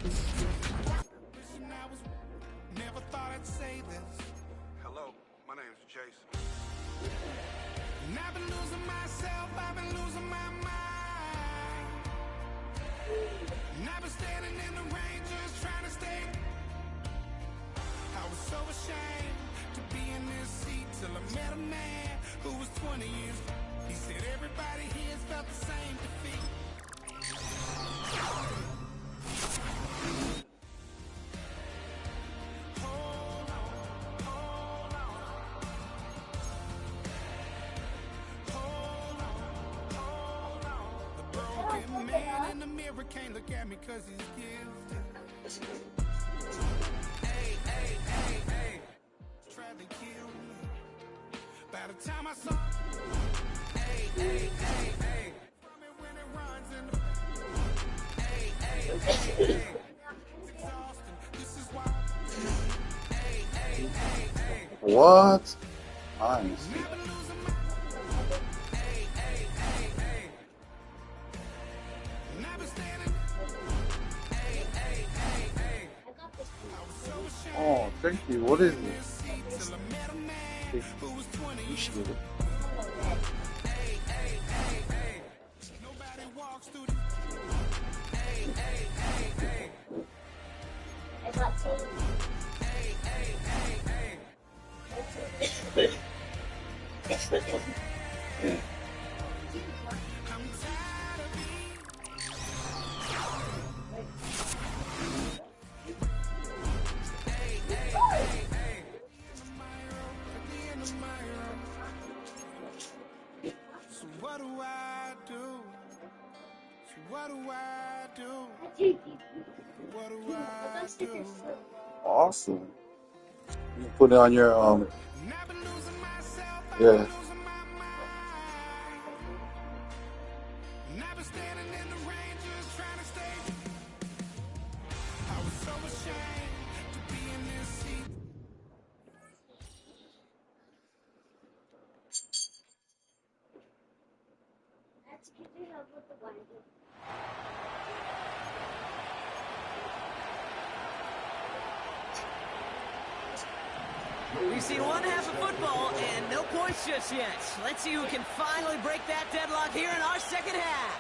Speaker 6: Wishing I was, never thought I'd say this. Hello, my name's Jason. And I've been losing myself, I've been losing my mind. And I've been standing in the rain just trying to stay. I was so ashamed to be in this seat till I met a man who was 20 years. He said everybody here's felt the same defeat. Hold on, hold on. Hold on, hold on. The broken man in the mirror can't look at me 'cause he's gifted. Hey, hey, hey, hey. Tried to kill me. By the time I saw, hey, hey, hey, hey. From it when it runs in the, hey, hey, hey, hey. It's exhausting. This is why, hey, hey, hey, hey.
Speaker 12: What? Nice.
Speaker 6: Never losing my, hey, hey, hey, hey. And I've been standing, hey, hey, hey, hey. I was so ashamed.
Speaker 12: Oh, thank you. What is it?
Speaker 6: Till I met a man who was 20 years
Speaker 12: Appreciate it.
Speaker 6: Hey, hey, hey, hey. Nobody walks through the, hey, hey, hey, hey.
Speaker 13: I got 2.
Speaker 6: Hey, hey, hey, hey. I'm tired of being. Hey, hey, hey, hey. In the mirror. So what do I do? So what do I do? What do I do?
Speaker 12: Awesome. You put it on your
Speaker 6: And I've been losing myself. I've
Speaker 12: yeah.
Speaker 6: been losing my mind. And I've been standing in the rain just trying to stay. I was so ashamed to be in this seat.
Speaker 3: We've seen one half of football and no points just yet. Let's see who can finally break that deadlock here in our second half.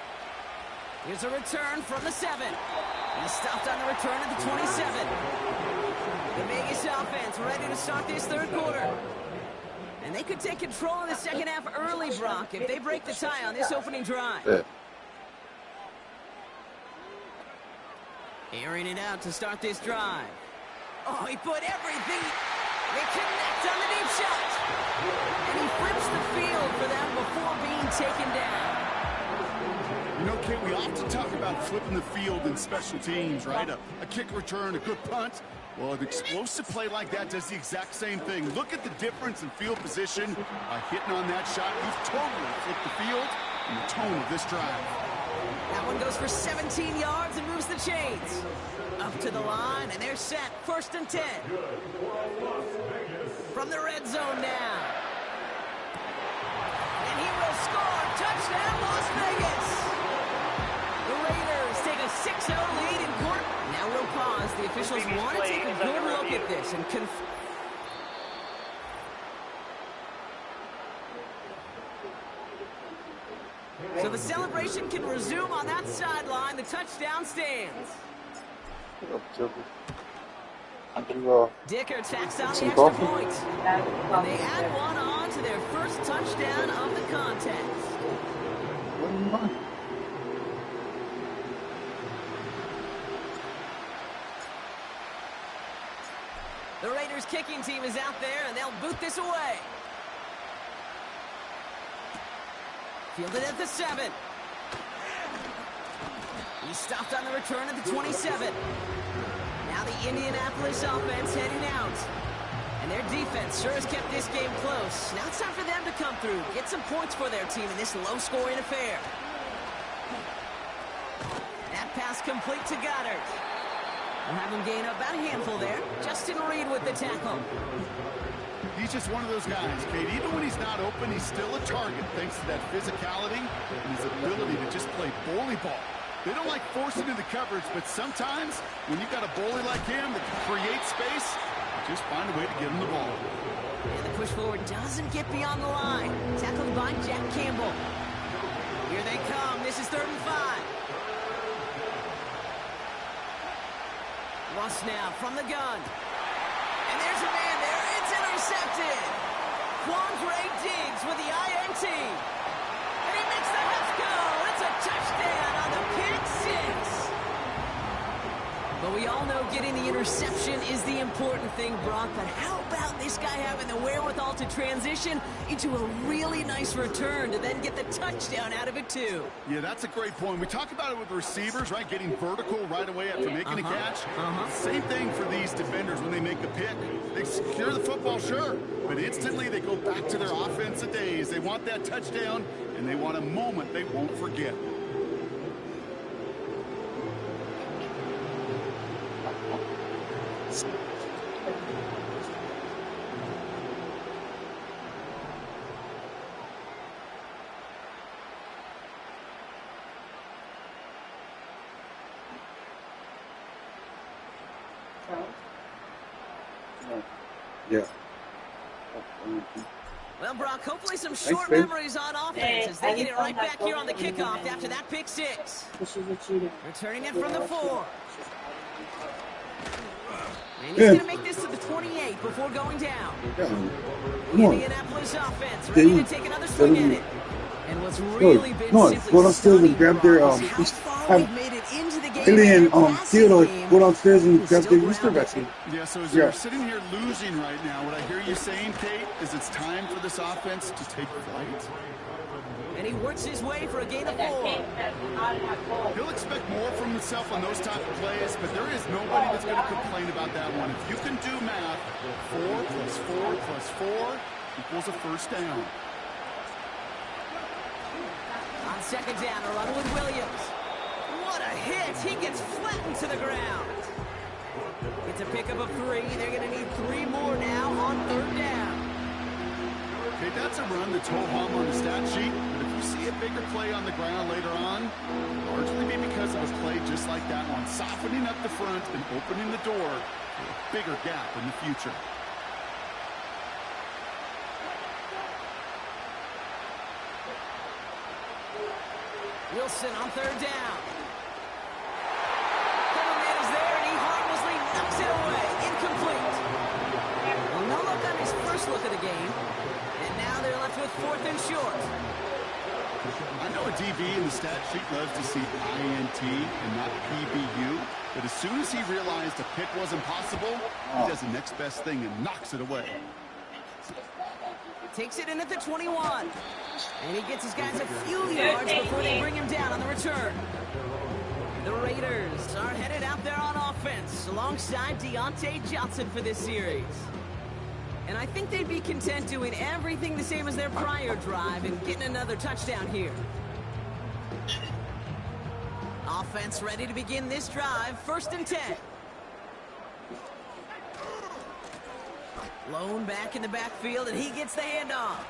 Speaker 3: Here's a return from the 7. He stopped on the return at the 27. The Vegas offense ready to start this third quarter. And they could take control of the second half early, Brock, if they break the tie on this opening drive.
Speaker 12: Yeah.
Speaker 3: Airing it out to start this drive. Oh, he put everything. They connect on the deep shot. And he flips the field for them before being taken down.
Speaker 8: You know, Kate, we often talk about flipping the field in special teams, right? A kick return, a good punt. Well, an explosive play like that does the exact same thing. Look at the difference in field position by hitting on that shot. You've totally flipped the field and the tone of this drive.
Speaker 3: That one goes for 17 yards and moves the chains. Up to the line, and they're set. 1st and 10. From the red zone now. And he will score. Touchdown, Las Vegas. The Raiders take a 6-0 lead in quarter. Now we'll pause. The officials want to take a good look at this and confirm. So the celebration can resume on that sideline. The touchdown stands. Dicker tacks on the extra point. And they add one on to their first touchdown of the contest. The Raiders kicking team is out there, and they'll boot this away. Fielded at the 7. He stopped on the return at the 27. Now the Indianapolis offense heading out. And their defense sure has kept this game close. Now it's time for them to come through, get some points for their team in this low-scoring affair. That pass complete to Goddard. We'll have him gain about a handful there. Justin Reed with the tackle.
Speaker 8: He's just one of those guys, Kate. Even when he's not open, he's still a target thanks to that physicality and his ability to just play bully ball. They don't like forcing into coverage, but sometimes when you've got a bully like him that can create space, just find a way to get him the ball.
Speaker 3: And the push forward doesn't get beyond the line. Tackled by Jack Campbell. Here they come. This is 3rd and 5. Russ now from the gun. And there's a man there. It's intercepted. Quandre Diggs with the INT. And he makes the Huffs go. It's a touchdown on the pick 6. But we all know getting the interception is the important thing, Brock. But how about this guy having the wherewithal to transition into a really nice return to then get the touchdown out of it, too?
Speaker 8: Yeah, that's a great point. We talk about it with receivers, right? Getting vertical right away after making a catch. Same thing for these defenders when they make a pick. They secure the football, sure, but instantly they go back to their offensive days. They want that touchdown, and they want a moment they won't forget.
Speaker 12: Yeah.
Speaker 3: Well, Brock, hopefully some short memories on offense as they get it right back here on the kickoff after that pick 6. Returning it from the 4. And he's going to make this to the 28 before going down. The Indianapolis offense ready to take another swing at it. And what's really been
Speaker 12: go downstairs and grab their Alien Theodore, go downstairs and grab their Easter vaccine.
Speaker 8: Yeah, so as you're sitting here losing right now, what I hear you saying, Kate, is it's time for this offense to take flight.
Speaker 3: And he works his way for a gain of 4.
Speaker 8: He'll expect more from himself on those type of plays, but there is nobody that's going to complain about that one. If you can do math, 4 plus 4 plus 4 equals a first down.
Speaker 3: On 2nd down, a run with Williams. What a hit! He gets flattened to the ground. It's a pickup of 3. They're going to need 3 more now on 3rd down.
Speaker 8: Okay, that's a run that's ho-hum on the stat sheet, but if you see a bigger play on the ground later on, largely be because of a play just like that one, softening up the front and opening the door for a bigger gap in the future.
Speaker 3: Wilson on third down. Cover man is there, and he harmlessly knocks it away. Incomplete. Well, no look on his first look of the game. And now they're left with 4th and short.
Speaker 8: I know a DB in the stat sheet loves to see INT and not PBU, but as soon as he realized a pick wasn't possible, he does the next best thing and knocks it away.
Speaker 3: Takes it in at the 21. And he gets his guys a few yards before they bring him down on the return. The Raiders are headed out there on offense alongside Deontay Johnson for this series. And I think they'd be content doing everything the same as their prior drive and getting another touchdown here. Offense ready to begin this drive. 1st and 10. Lone back in the backfield, and he gets the handoff.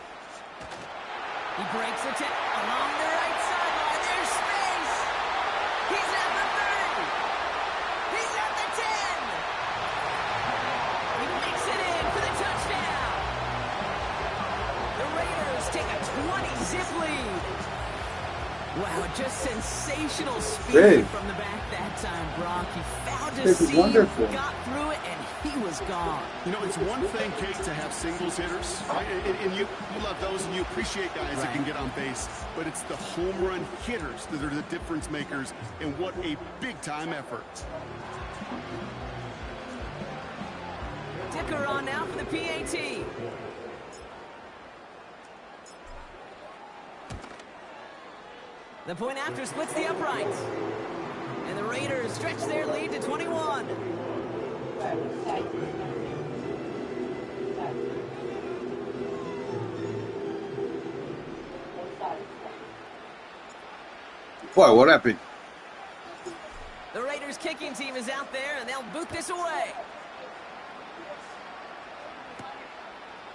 Speaker 3: He breaks the tackle along the right sideline. There's space. He's at the 30. He's at the 10. He makes it in for the touchdown. The Raiders take a 20-zip lead. Wow, just sensational speed from the back that time, Brock. He found a seam, got through it, and he was gone.
Speaker 8: You know, it's one thing, Kate, to have singles hitters, right? And you love those, and you appreciate guys that can get on base. But it's the home run hitters that are the difference makers, and what a big-time effort.
Speaker 3: Dicker on now for the PAT. The point after splits the uprights. And the Raiders stretch their lead to 21.
Speaker 12: What happened?
Speaker 3: The Raiders kicking team is out there, and they'll boot this away.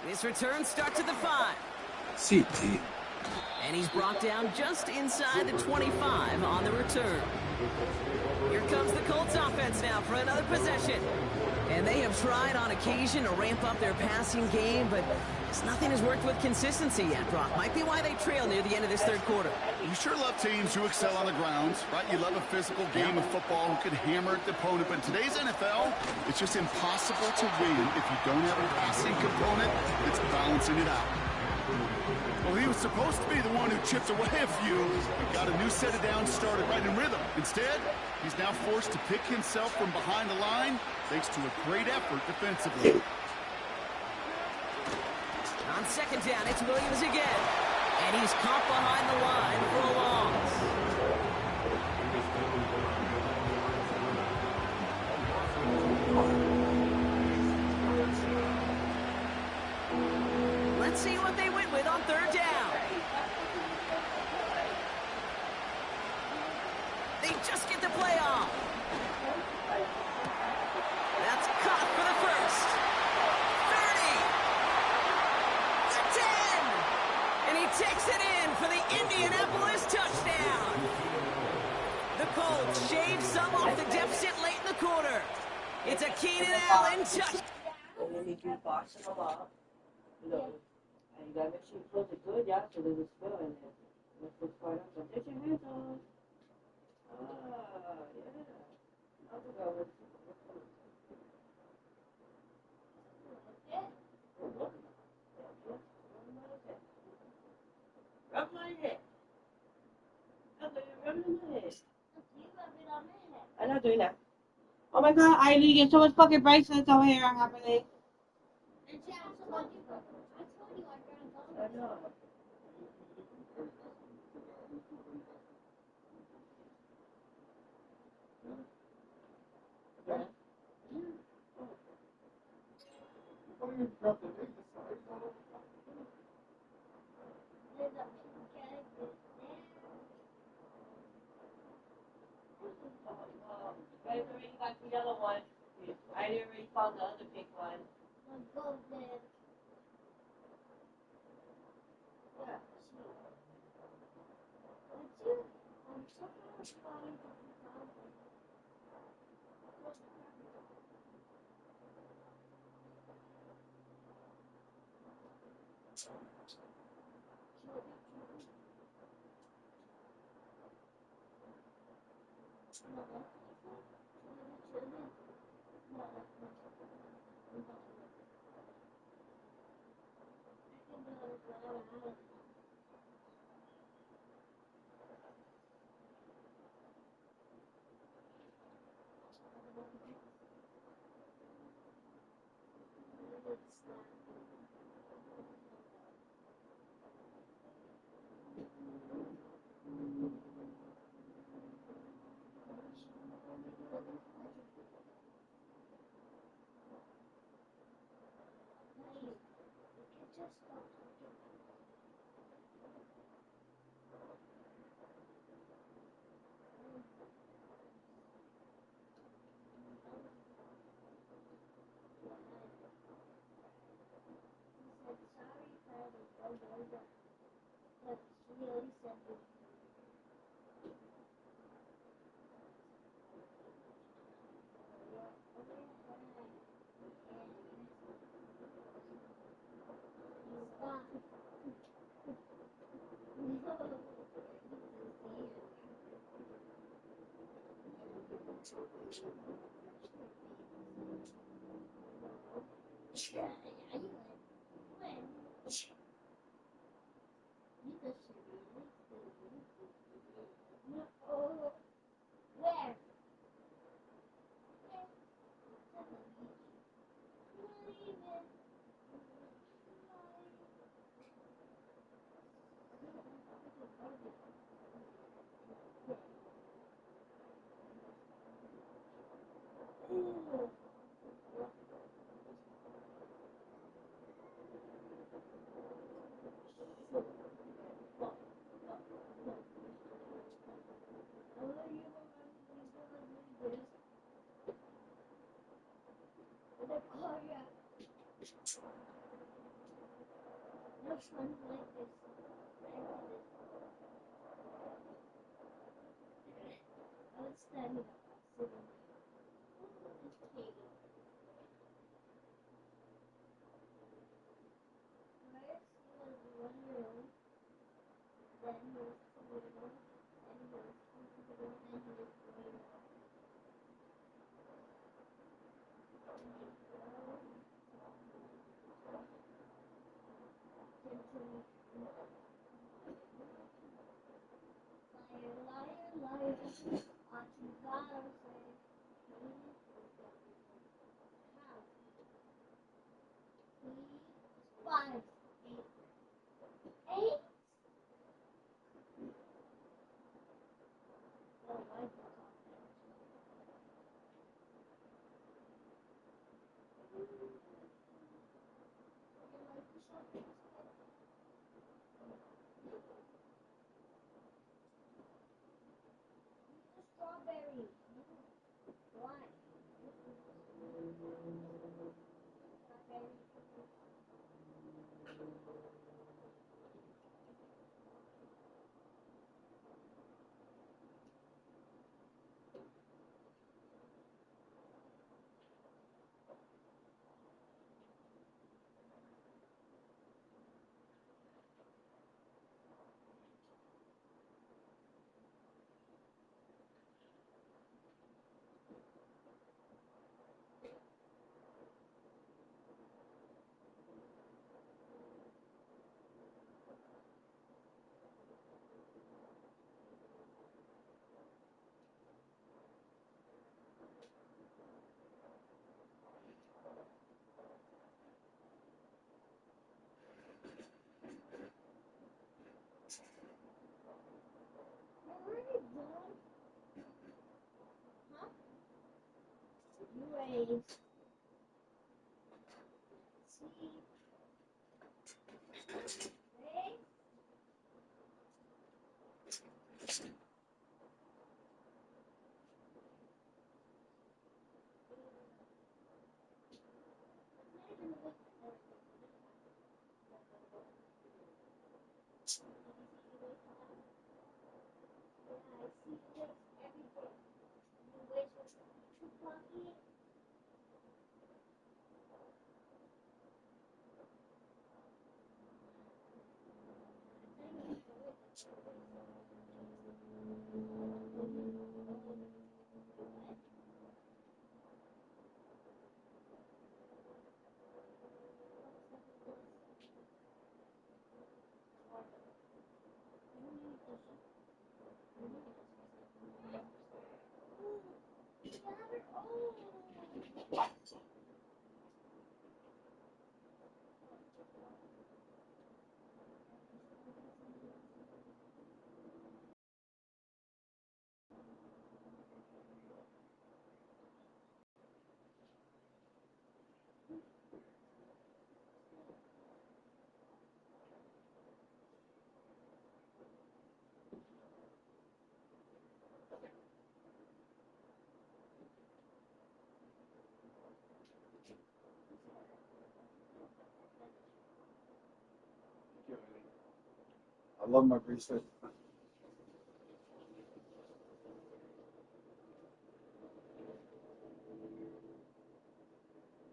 Speaker 3: This return starts at the 5.
Speaker 12: CT.
Speaker 3: And he's brought down just inside the 25 on the return. Here comes the Colts offense now for another possession. And they have tried on occasion to ramp up their passing game, but nothing has worked with consistency yet, Brock. Might be why they trail near the end of this third quarter.
Speaker 8: You sure love teams who excel on the ground, right? You love a physical game of football who can hammer at the opponent. But in today's NFL, it's just impossible to win if you don't have a passing component that's balancing it out. Well, he was supposed to be the one who chipped away a few and got a new set of downs started right in rhythm. Instead, he's now forced to pick himself from behind the line thanks to a great effort defensively.
Speaker 3: On 2nd down, it's Williams again. And he's caught behind the line for a loss. Let's see what they went with on 3rd down. They just get the play off. That's caught for the first. 30. The 10. And he takes it in for the Indianapolis touchdown. The Colts shave some off the deficit late in the quarter. It's a Keenan Allen touchdown.
Speaker 13: And then you do box them up. And you gotta make sure you close it good, yeah, so there's a spill in there. That's what's going on. So take your hands on. Yeah. I'll go with rub my head. Rub my head. I'm not doing that. Oh my god, Ivy, you get so much fucking bracelets over here happening. I know. I already got the yellow one. I already found the other pink one.
Speaker 12: I love my bracelet.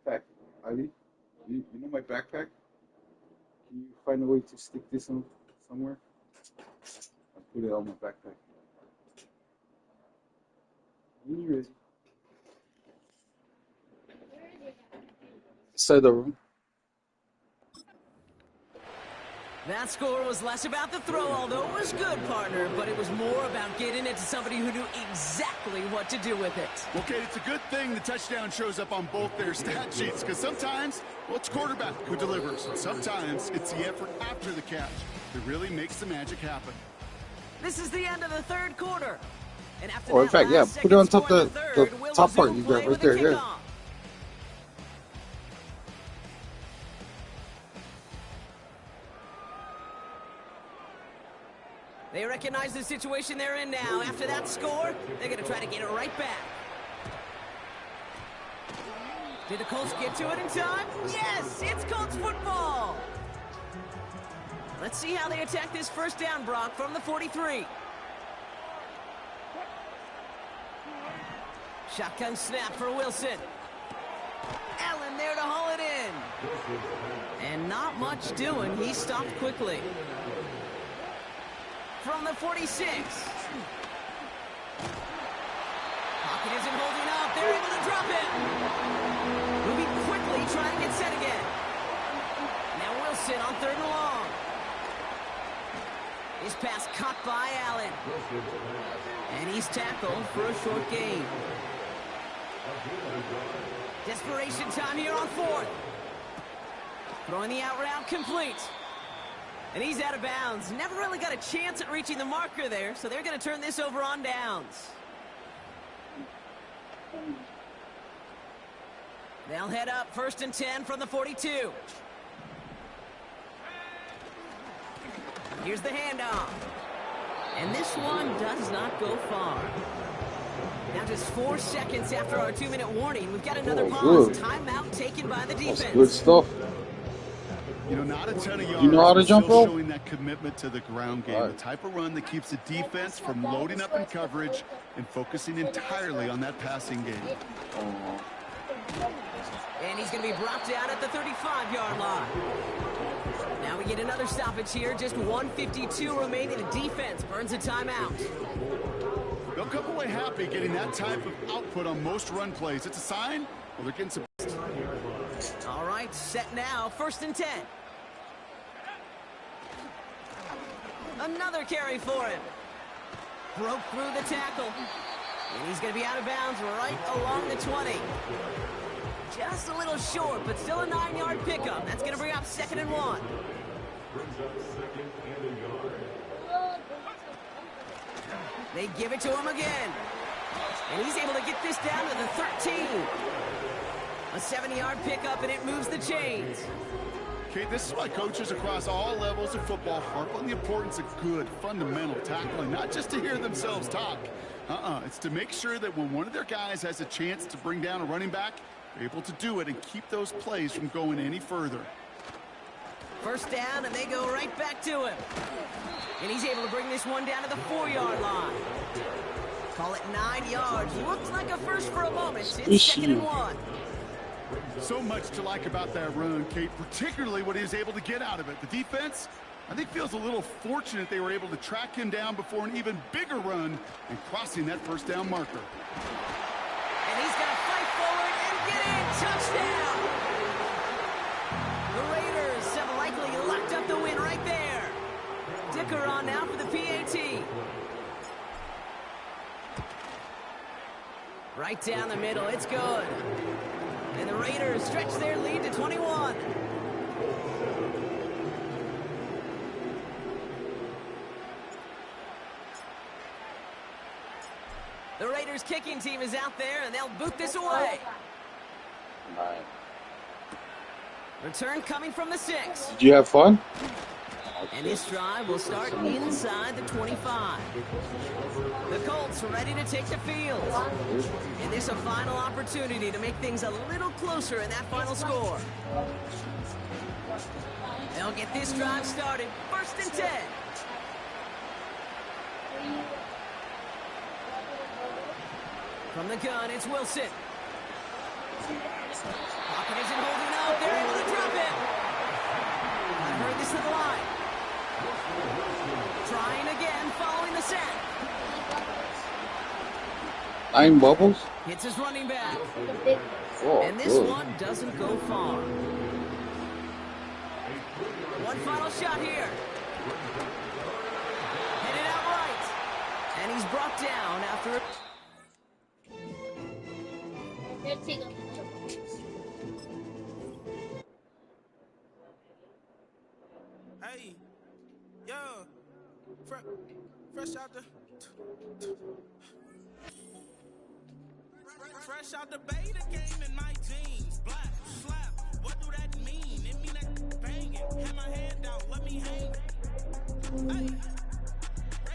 Speaker 12: Back, Ali, you know my backpack? Can you find a way to stick this on somewhere? I put it on my backpack. When you ready? Inside the room.
Speaker 3: That score was less about the throw, although it was good, partner, but it was more about getting it to somebody who knew exactly what to do with it.
Speaker 8: Okay, it's a good thing the touchdown shows up on both their stat sheets, because sometimes, well, it's quarterback who delivers. Sometimes it's the effort after the catch that really makes the magic happen.
Speaker 3: This is the end of the third quarter. And after
Speaker 12: Or in fact, yeah, put it on top of the top part you got right there. Yeah.
Speaker 3: They recognize the situation they're in now. After that score, they're going to try to get it right back. Did the Colts get to it in time? Yes, it's Colts football. Let's see how they attack this first down, Brock, from the 43. Shotgun snap for Wilson. Allen there to haul it in. And not much doing. He stopped quickly. From the 46. Pocket isn't holding up. They're able to drop it. Moving quickly, trying to get set again. Now Wilson on 3rd and long. His pass caught by Allen. And he's tackled for a short gain. Desperation time here on 4th. Throwing the out route complete. And he's out of bounds. Never really got a chance at reaching the marker there, so they're going to turn this over on downs. They'll head up 1st and 10 from the 42. Here's the handoff. And this one does not go far. Now just 4 seconds after our 2-minute warning, we've got another pause. Timeout taken by the defense.
Speaker 12: That's good stuff.
Speaker 8: You know, not a ton of yards.
Speaker 12: You know how to jump rope?
Speaker 8: Showing that commitment to the ground game, the type of run that keeps the defense from loading up in coverage and focusing entirely on that passing game.
Speaker 3: And he's going to be brought down at the 35-yard line. Now we get another stoppage here. Just 1:52 remaining. The defense burns a timeout.
Speaker 8: They'll come away happy getting that type of output on most run plays. It's a sign, well, they're getting some.
Speaker 3: All right, set now. 1st and 10. Another carry for him. Broke through the tackle. And he's going to be out of bounds right along the 20. Just a little short, but still a 9-yard pickup. That's going to bring up 2nd and 1. They give it to him again. And he's able to get this down to the 13. A 70-yard pickup, and it moves the chains.
Speaker 8: Okay, this is why coaches across all levels of football harp on the importance of good, fundamental tackling, not just to hear themselves talk. It's to make sure that when one of their guys has a chance to bring down a running back, they're able to do it and keep those plays from going any further.
Speaker 3: 1st down, and they go right back to him. And he's able to bring this one down to the 4-yard line. Call it 9 yards. Looks like a first for a moment. It's 2nd and 1.
Speaker 8: So much to like about that run, Kate, particularly what he was able to get out of it. The defense, I think, feels a little fortunate they were able to track him down before an even bigger run and crossing that 1st down marker.
Speaker 3: And he's going to fight forward and get in. Touchdown! The Raiders have likely locked up the win right there. Dicker on now for the PAT. Right down the middle. It's good. And the Raiders stretch their lead to 21. The Raiders kicking team is out there, and they'll boot this away. Return coming from the 6.
Speaker 12: Did you have fun?
Speaker 3: And this drive will start inside the 25. The Colts are ready to take the field. And this is a final opportunity to make things a little closer in that final score. They'll get this drive started. 1st and 10. From the gun, it's Wilson. Pocket isn't holding up. They're able to drop it. I heard this to the line. Trying again, following the sack.
Speaker 12: 9 bubbles?
Speaker 3: Hits his running back.
Speaker 12: Oh,
Speaker 3: and this
Speaker 12: good.
Speaker 3: one doesn't go far. One final shot here. Hit it out right. And he's brought down after a...
Speaker 6: Hey, yo, fresh out the beta game in my jeans. Black slap, what do that mean? It mean that banging. Have my hand out, let me hang. Hey,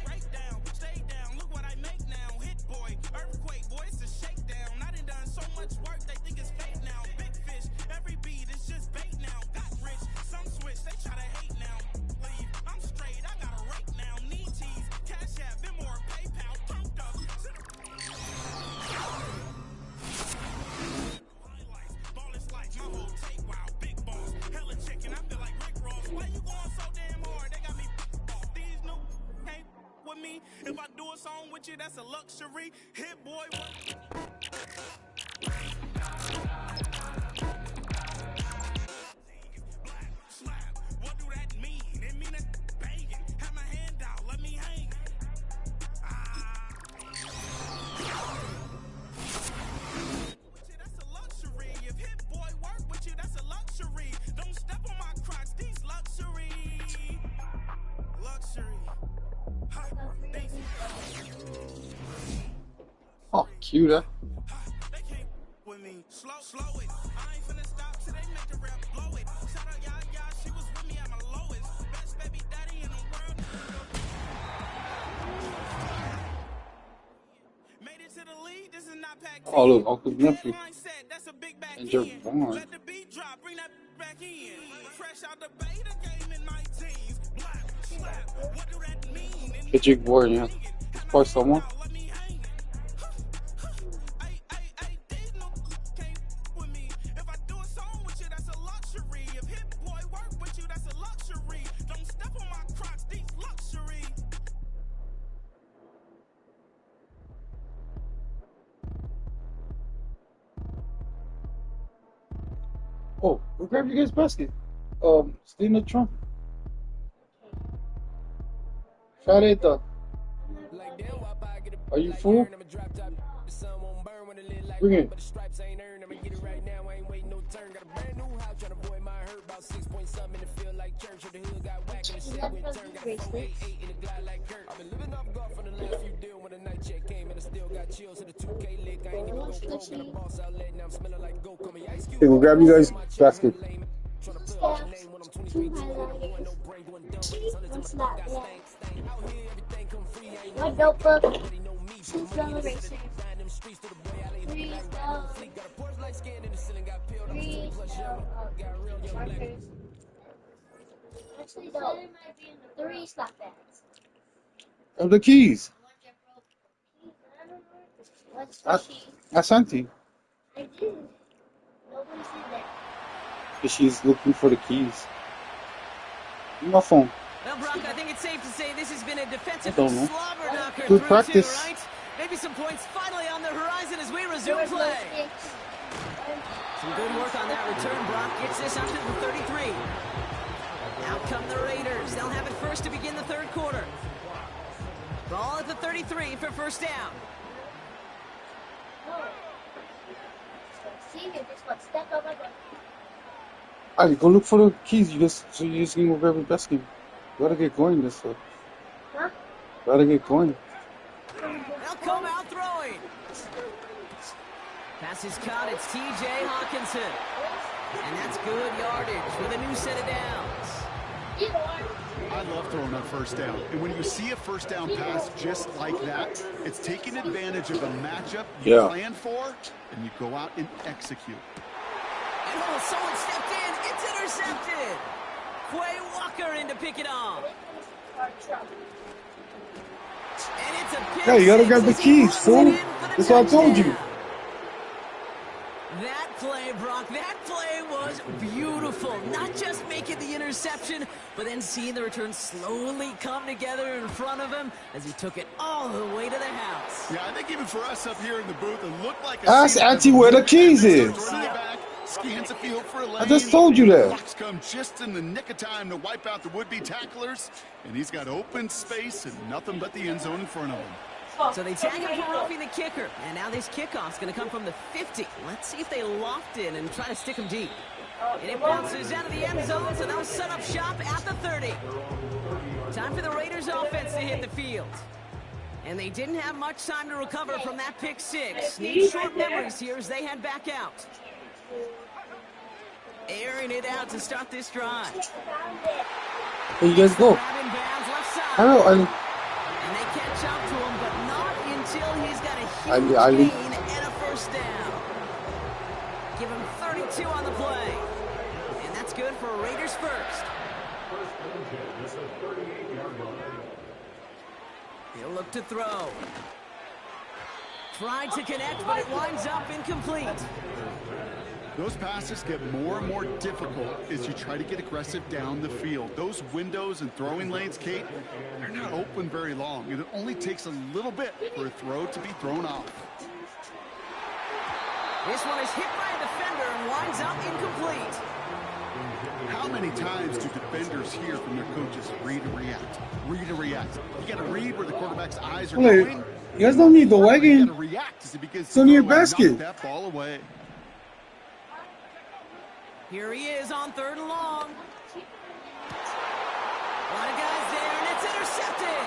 Speaker 6: break down, stay down. Look what I make now. Hit boy, earthquake, boy, it's a shakedown. I done so much work, they think it's fake now. Big fish, every beat is just bait now. Got rich, some switch, they try to hate now. Leave, I'm straight, I got a rake now. Need cheese, cash app, been more PayPal, turned up. Highlights, ball is life, my whole take wild, big balls, hella chicken, I feel like Rick Ross. Why you going so damn hard? They got me off. These new ain't with me. If I do a song with you, that's a luxury. Hit boy. Black slap, what do that mean? It mean that banging. Have my hand out, let me hang. That's a luxury. If hit boy work with you, that's a luxury. Don't step on my Crocs, these luxury. Luxury. Ha, these.
Speaker 12: Oh, cute, huh?
Speaker 6: They can't with me. Slow it. I ain't finna stop till they make the rap blow it. Shout out Yaya, she was with me at my lowest. Best baby daddy in the world. Made it to the lead. This is not packed.
Speaker 12: Oh, look, Uncle Jeffrey.
Speaker 6: That's a big back
Speaker 12: And Jeff
Speaker 6: in.
Speaker 12: Vaughn.
Speaker 6: Let the beat drop, bring that back in. Fresh out the beta game in my jeans. Black slap. What do that mean?
Speaker 12: Pitching board, yeah. For someone. Oh, we'll grab you guys' basket. Stay in the trunk. Chareta. Are you full? Bring it. Okay, we'll grab you guys' basket.
Speaker 16: One notebook, 2 fellow racers, 3 markers. Actually, no, 3 slot bags.
Speaker 12: Of the keys.
Speaker 16: What's the sheet?
Speaker 12: That's Auntie.
Speaker 16: I did. Nobody said that.
Speaker 12: She's looking for the keys. My phone.
Speaker 3: Well, Brock, I think it's safe to say this has been a defensive
Speaker 12: I don't know.
Speaker 3: slobber knocker
Speaker 12: Good
Speaker 3: through
Speaker 12: practice.
Speaker 3: two, right? Maybe some points finally on the horizon as we resume play. Some good work on that return. Brock gets this up to the 33. Out come the Raiders. They'll have it first to begin the third quarter. Ball at the 33 for first down.
Speaker 12: Alright, go look for the keys. You just gonna grab the best game. Gotta get going this way.
Speaker 16: Huh?
Speaker 12: Gotta get going.
Speaker 3: They'll come out throwing. Pass is caught. It's T.J. Hawkinson. And that's good yardage with a new set of downs.
Speaker 8: I love throwing on first down. And when you see a first down pass just like that, it's taking advantage of a matchup you plan for, and you go out and execute.
Speaker 3: And oh, someone stepped in. It's intercepted. Quay Walker in to pick it off. And it's a pick.
Speaker 12: Hey, you gotta grab the keys, fool. That's what I told you.
Speaker 3: That play, Brock, that play was beautiful. Not just making the interception, but then seeing the return slowly come together in front of him as he took it all the way to the house.
Speaker 8: Yeah, I think even for us up here in the booth, it looked like a
Speaker 12: Ask Auntie where the keys is.
Speaker 8: Scans the field for a lane.
Speaker 12: I just told you that.
Speaker 8: Bucks come just in the nick of time to wipe out the would-be tacklers, and he's got open space and nothing but the end zone in front of him.
Speaker 3: So they tag him for roughing the kicker, and now this kickoff's going to come from the 50. Let's see if they loft in and try to stick him deep. And it bounces out of the end zone, so they'll set up shop at the 30. Time for the Raiders offense to hit the field. And they didn't have much time to recover from that pick six. Need short memories here as they head back out. Airing it out to start this drive.
Speaker 12: There you guys go.
Speaker 3: And they catch up to him, but not until he's got a huge gain and a first down. Give him 32 on the play. And that's good for Raiders first. He'll look to throw. Tried to connect, but it winds up incomplete.
Speaker 8: Those passes get more and more difficult as you try to get aggressive down the field. Those windows and throwing lanes, Kate, they're not open very long. It only takes a little bit for a throw to be thrown off.
Speaker 3: This one is hit by a defender and winds up incomplete.
Speaker 8: How many times do defenders hear from their coaches, read and react, read and react? You got to read where the quarterback's eyes are going.
Speaker 12: You guys don't need the wagon.
Speaker 8: You got to react as it begins
Speaker 12: it's on your basket.
Speaker 8: Knock that ball away.
Speaker 3: Here he is on 3rd and long. A lot of guys there, and it's intercepted.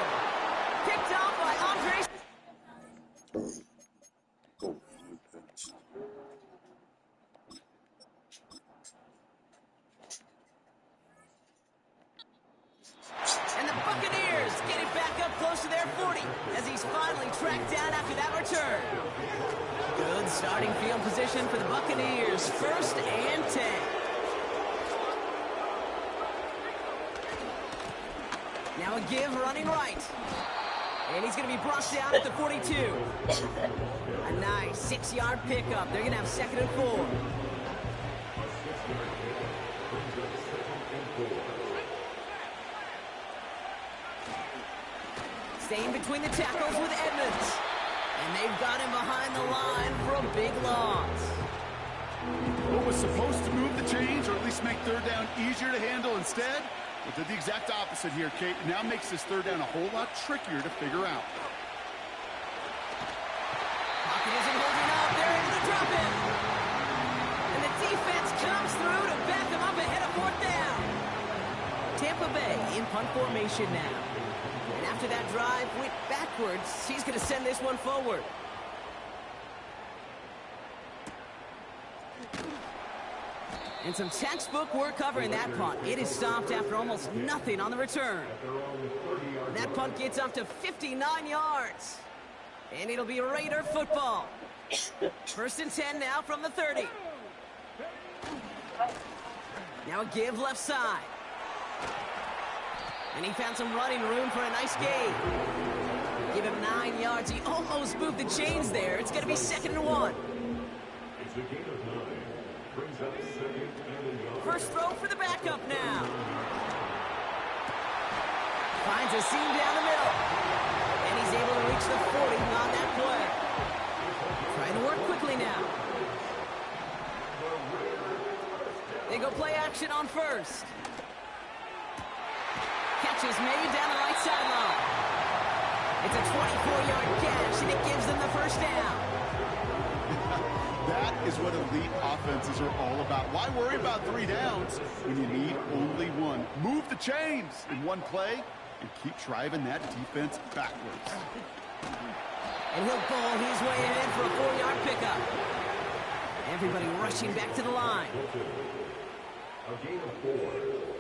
Speaker 3: Picked off by Andre. And the Buccaneers get it back up close to their 40 as he's finally tracked down after that return. Good starting field position for the Buccaneers. 1st and 10. Now a give running right. And he's going to be brought down at the 42. A nice 6-yard pickup. They're going to have 2nd and 4. Staying between the tackles with Edmonds. And they've got him behind the line for a big loss.
Speaker 8: What was supposed to move the chains, or at least make 3rd down easier to handle instead, but did the exact opposite here, Kate. It now makes this 3rd down a whole lot trickier to figure out.
Speaker 3: Pocket isn't holding up. They're able to drop it. And the defense comes through to back them up ahead of 4th down. Tampa Bay in punt formation now. And after that drive went backwards, he's going to send this one forward. And some textbook work covering that punt. It is stopped after almost nothing on the return. That punt gets up to 59 yards. And it'll be Raider football. 1st and 10 now from the 30. Now a give left side. And he found some running room for a nice gain. Give him 9 yards. He almost moved the chains there. It's going to be 2nd and 1.
Speaker 10: It's a gain of 9. Brings up 2nd and 1.
Speaker 3: First throw for the backup now. Finds a seam down the middle. And he's able to reach the 40 on that play. Trying to work quickly now. They go play action on 1st. Catch is made down the right sideline. It's a 24-yard catch, and it gives them the 1st down.
Speaker 8: That is what elite offenses are all about. Why worry about 3 downs when you need only 1? Move the chains in one play and keep driving that defense backwards.
Speaker 3: And he'll pull his way ahead for a 4-yard pickup. Everybody rushing back to the line.
Speaker 10: A gain of 4.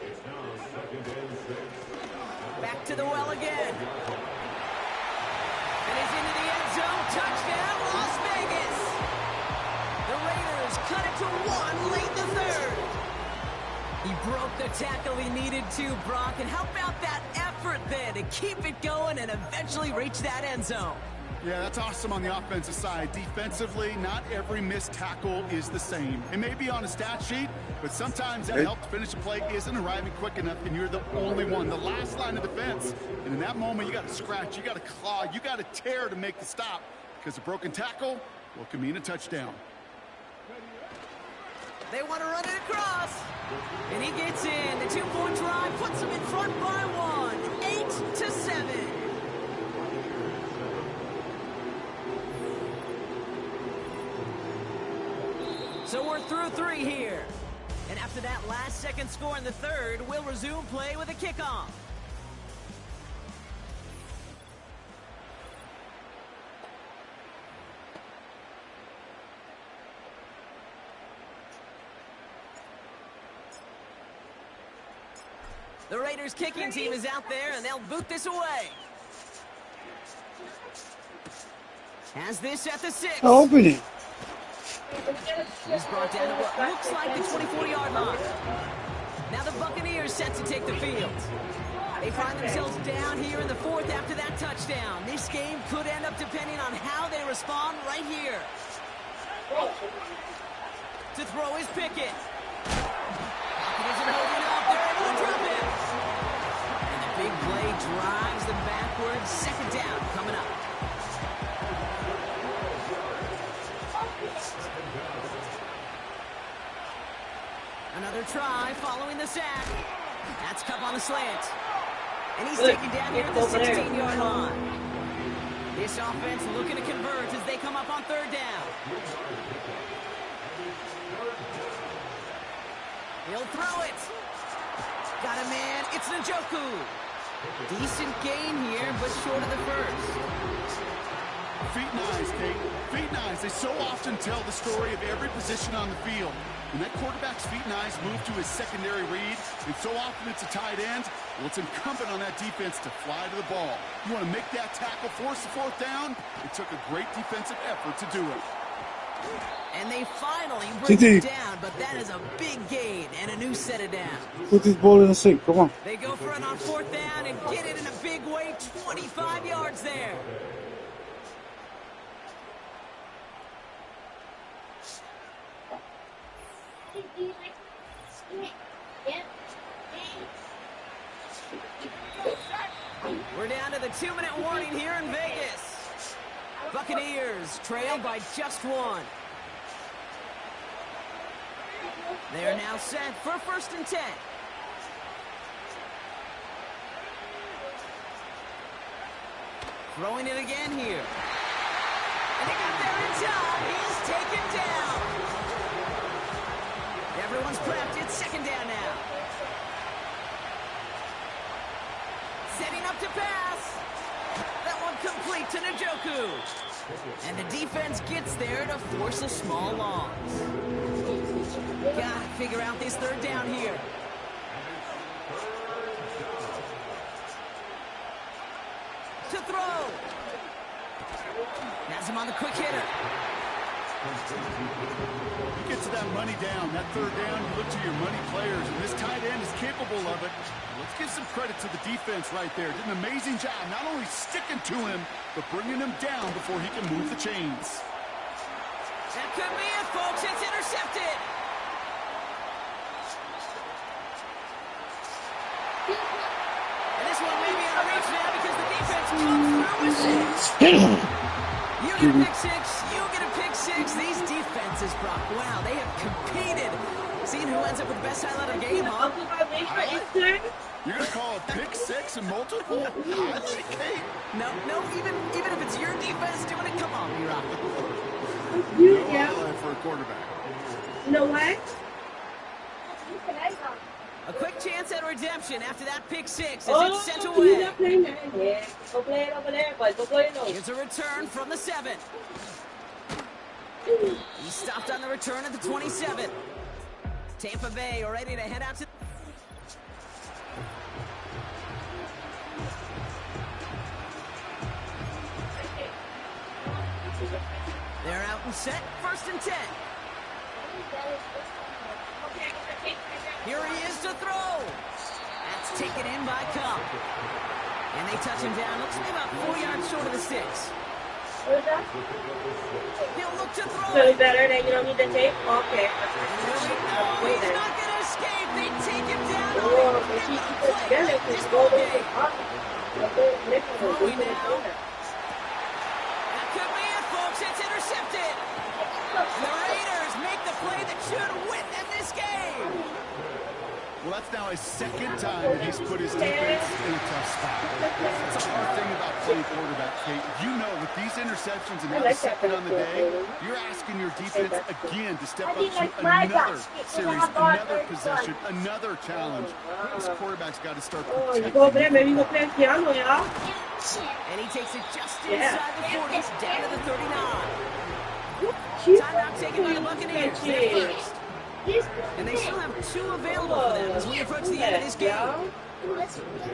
Speaker 10: It's now 2nd and 6.
Speaker 3: Back to the well again. And he's into the end zone. Touchdown, Las Vegas. The Raiders cut it to 1 late in the third. He broke the tackle he needed to, Brock. And how about that effort then to keep it going and eventually reach that end zone?
Speaker 8: Yeah, that's awesome on the offensive side. Defensively, not every missed tackle is the same. It may be on a stat sheet, but sometimes that help to finish a play isn't arriving quick enough, and you're the only one, the last line of defense. And in that moment, you got to scratch, you got to claw, you got to tear to make the stop, because a broken tackle, well, can mean a touchdown.
Speaker 3: They want to run it across. And he gets in. The 2-point try puts him in front by 1. 8-7. So we're through 3 here. And after that last-second score in the third, we'll resume play with a kickoff. The Raiders kicking team is out there, and they'll boot this away. Has this at the 6.
Speaker 12: Open it.
Speaker 3: He's brought down to what looks like the 24-yard line. Now the Buccaneers set to take the field. They find themselves down here in the 4th after that touchdown. This game could end up depending on how they respond right here. To throw is Pickett. Pocket isn't holding up. They're able to drop it. And the big play drives them backwards. 2nd down coming up. Another try following the sack. That's Cup on the slant. And he's taken down here at the 16-yard line. This offense looking to convert as they come up on 3rd down. He'll throw it. Got a man. It's Njoku. Decent gain here, but short of the first.
Speaker 8: Feet and eyes, Kate. Feet and eyes. They so often tell the story of every position on the field. When that quarterback's feet and eyes move to his secondary read, and so often it's a tight end, well, it's incumbent on that defense to fly to the ball. You want to make that tackle, force the 4th down? It took a great defensive effort to do it.
Speaker 3: And they finally bring it down, but that is a big gain and a new set of down.
Speaker 12: Put this ball in the sink. Come on.
Speaker 3: They go for it on 4th down and get it in a big way. 25 yards there. We're down to the 2-minute warning here in Vegas. Buccaneers trail by just 1. They are now set for 1st and 10. Throwing it again here. And they got there in time. He's taken down. Everyone's prepped. It's 2nd down now. Setting up to pass. That one complete to Njoku. And the defense gets there to force a small loss. Gotta figure out this 3rd down here. To throw. Has him on the quick hitter.
Speaker 8: You get to that money down, that 3rd down, you look to your money players, and this tight end is capable of it. Let's give some credit to the defense right there. Did an amazing job, not only sticking to him, but bringing him down before he can move the chains.
Speaker 3: That could be it, folks. It's intercepted. And this one may be out of reach now because the defense comes through with 6. You get a pick 6. You get a pick 6. These defenses, Brock, wow, they have competed. Seeing who ends up with the best highlight of the game, huh?
Speaker 8: You're going to call a pick 6 and multiple highlight, Kate?
Speaker 3: No, even if it's your defense doing it, come on, B-Rock.
Speaker 8: No highlight for a quarterback.
Speaker 13: You know what?
Speaker 3: A quick chance at redemption after that pick six as
Speaker 13: Oh,
Speaker 3: it's sent
Speaker 13: you're
Speaker 3: away.
Speaker 13: not playing that. Yeah, go play it over there, but go play it over.
Speaker 3: Here's a return from the 7. He stopped on the return at the 27. Tampa Bay are ready to head out to... They're out and set, 1st and 10. Here he is to throw. That's taken in by Cup. And they touch him down. Looks to be about 4 yards short of the sticks. He'll look to throw.
Speaker 13: Really better that you don't need the tape? Okay.
Speaker 3: He's not going to escape. They take him down. That could be it, folks. It's intercepted. The Raiders make the play that should win them this game.
Speaker 8: Well, that's now his 2nd time that he's put his defense in a tough spot. That's a hard thing about playing quarterback, Kate. You know, with these interceptions and now the 2nd on the day, you're asking your defense again to step up to another series, another possession, another challenge. This quarterback's got to start protecting.
Speaker 3: And he takes it just inside the 40s, down to the 39. Timeout taken by the Buccaneers. They're first. And they still have 2 available for them as we approach the end of this game.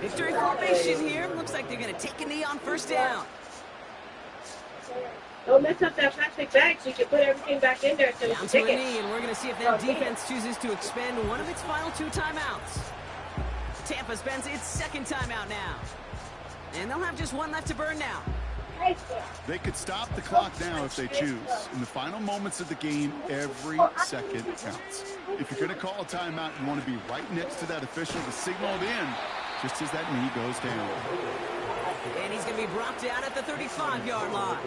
Speaker 3: Victory formation here. Looks like they're going to take a knee on 1st down.
Speaker 13: Don't mess up that plastic bag so you can put everything back in there.
Speaker 3: Down to a knee, and we're going to see if that defense chooses to expend one of its final 2 timeouts. Tampa spends its 2nd timeout now. And they'll have just 1 left to burn now.
Speaker 8: They could stop the clock now if they choose. In the final moments of the game, every second counts. If you're going to call a timeout, you want to be right next to that official to signal it in just as that knee goes down.
Speaker 3: And he's going to be brought down at the 35-yard line.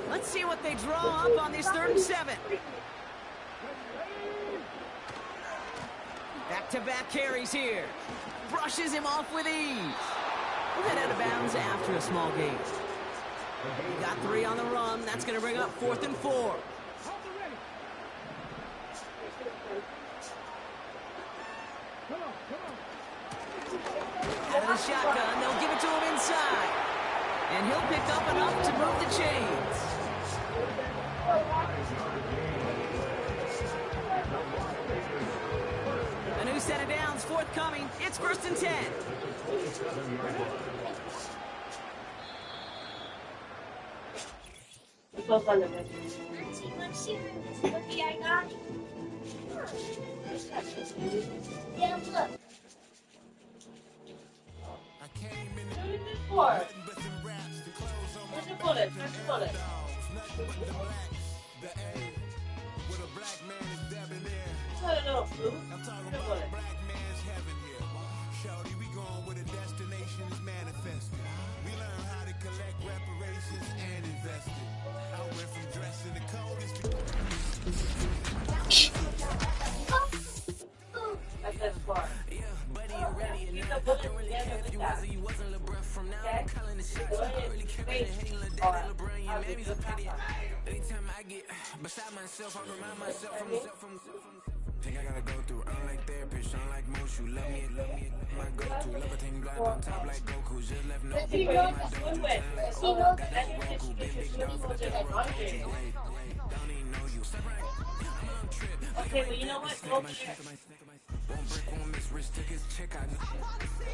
Speaker 3: Let's see what they draw up on this 3rd and 7. Back-to-back carries here. Brushes him off with ease. We'll head out of bounds after a small gain. We got 3 on the run. That's going to bring up 4th and 4. Out of the shotgun, they'll give it to him inside. And he'll pick up enough to move the chains. A new set of downs forthcoming. It's 1st and 10.
Speaker 16: Yeah, look.
Speaker 11: I'm talking about black man's heaven here. Shorty, we going where the destination is manifested. We learn how to collect reparations and invest it. I went from dressing the coldest to... Yeah, buddy, you ready or not? I don't really care if you was or you wasn't LeBron. From now on, I'm calling the shit. I don't really care about the hating little daddy LeBron. Yeah, maybe a pity. Anytime I get beside myself, I remind myself from think I gotta go through. I don't like therapist, I don't like most. You love me, my go-to. Love a thing blind on top like Goku. Just left no
Speaker 16: Does he know that one way? Does he know that
Speaker 11: Roku. Been big dog for the devil. Don't even know you. I'm on trip.
Speaker 13: Okay, well, you know what? Go there.
Speaker 11: One brick, one miss, Rich took his check out.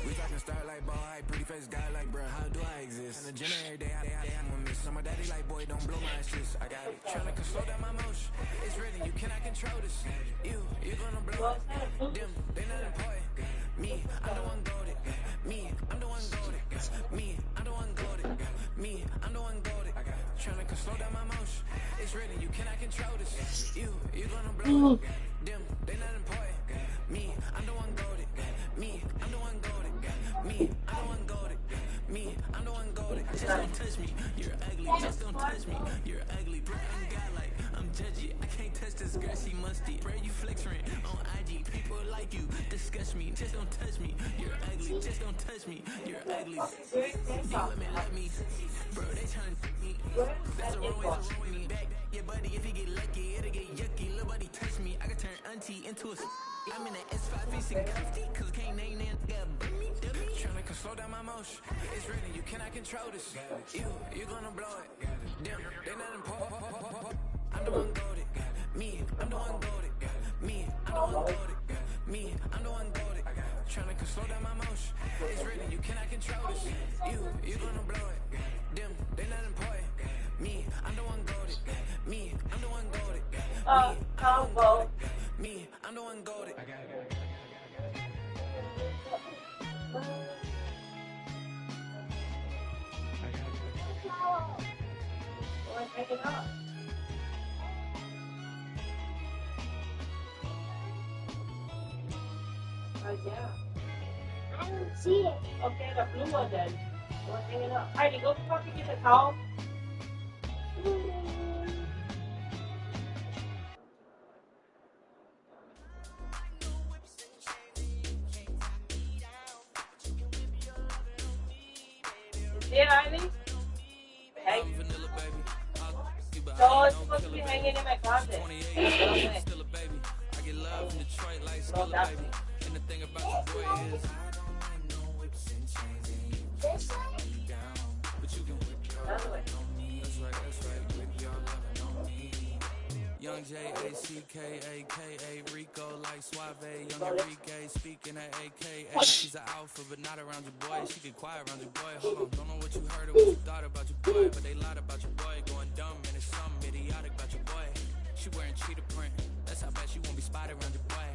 Speaker 11: We talking start like ball high, pretty face guy like, bruh, how do I exist? And the gym every day, I'm gonna miss. I'm a daddy like, boy, don't blow my assist. I got it. Tryna slow down my motion. It's ready, you cannot control this. You gonna blow them, they not important. Me, I'm the one goaded. Me, I'm the one goaded. Me, I'm the one goaded. Me, I'm the one goaded. Tryna slow down my motion. It's ready, you cannot control this. You gonna blow them, they not important. Me, I'm the one goaded. Me, I'm the one goaded. Me, I'm the one goaded. Me, I'm the one goaded. Just don't touch me. You're ugly. Just don't touch me. You're ugly. Bro, I'm God like I'm judgy. I can't touch this girl. She musty. Bro, you flexing on IG. People like you disgust me. Just don't touch me. You're ugly. Just don't touch me. You're ugly. You let me Tryna slow down my motion. It's written, you cannot control this. You gonna blow it. Damn, they not important. I'm the one goaded. Me, I'm the one goaded. Me, I'm the one goaded. Me, I'm the one goaded. Tryna slow down my motion. It's written, you cannot control this. You gonna blow it. Damn, they not important. Me, I'm the one goaded. Me, I'm the one goaded. Me, I'm the one goaded.
Speaker 13: Hang it up. Yeah.
Speaker 16: I don't see it.
Speaker 13: Okay, the blue one then. We're hanging up. Heidi, go fucking get the towel. Yeah, Heidi? Hey. No, it's supposed to be hanging in my closet. Okay.
Speaker 11: Still a baby. I get love in Detroit like still a baby. And the thing about your boy is I don't know whips and chains and you can't slow me down. But you can whip your lovin' on me. That's right, whip your lovin' on me. Young J-A-C-K-A-K-A Rico like Suave. Young Enrique speaking at AKA. She's an alpha but not around your boy. She get quiet around your boy. Hold on, don't know what you heard or what you thought about your boy. But they lied about your boy. Going dumb and it's something idiotic about your boy. She wearing cheetah print. That's how bad she won't be spotted around your boy.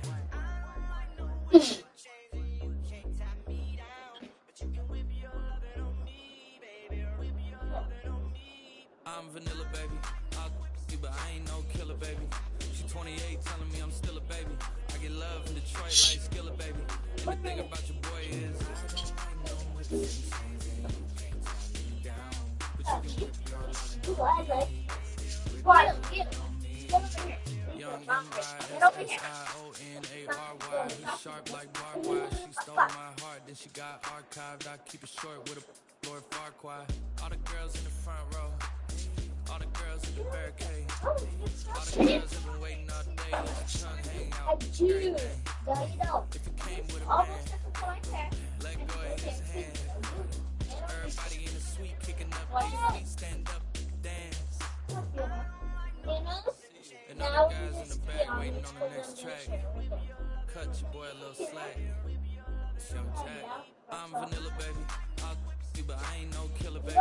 Speaker 11: I'm vanilla, baby. I'll you, but I ain't no killer, baby. She 28, telling me I'm still a baby. I get love in Detroit like Skilla, baby. And the thing about your boy is I don't know what's in chains and you can't tie me down. But you can whip your lovin' on me. Young M-I-S-S-I-O-N-A-R-Y. He's sharp like barbed wire. She stole my heart, then she got archived. I keep it short with a Lord Farquaad. All the girls in the front row. All the girls in the barricade. All the girls have been waiting all day. Let your tongue hang out. If you came with a man, let go of his hand. Everybody in the suite kicking up their feet. Stand up, dance. And all the guys in the back waiting on the next track. Cut your boy a little slack. It's Young Jack. I'm vanilla, baby. I'll you, but I ain't no killer, baby.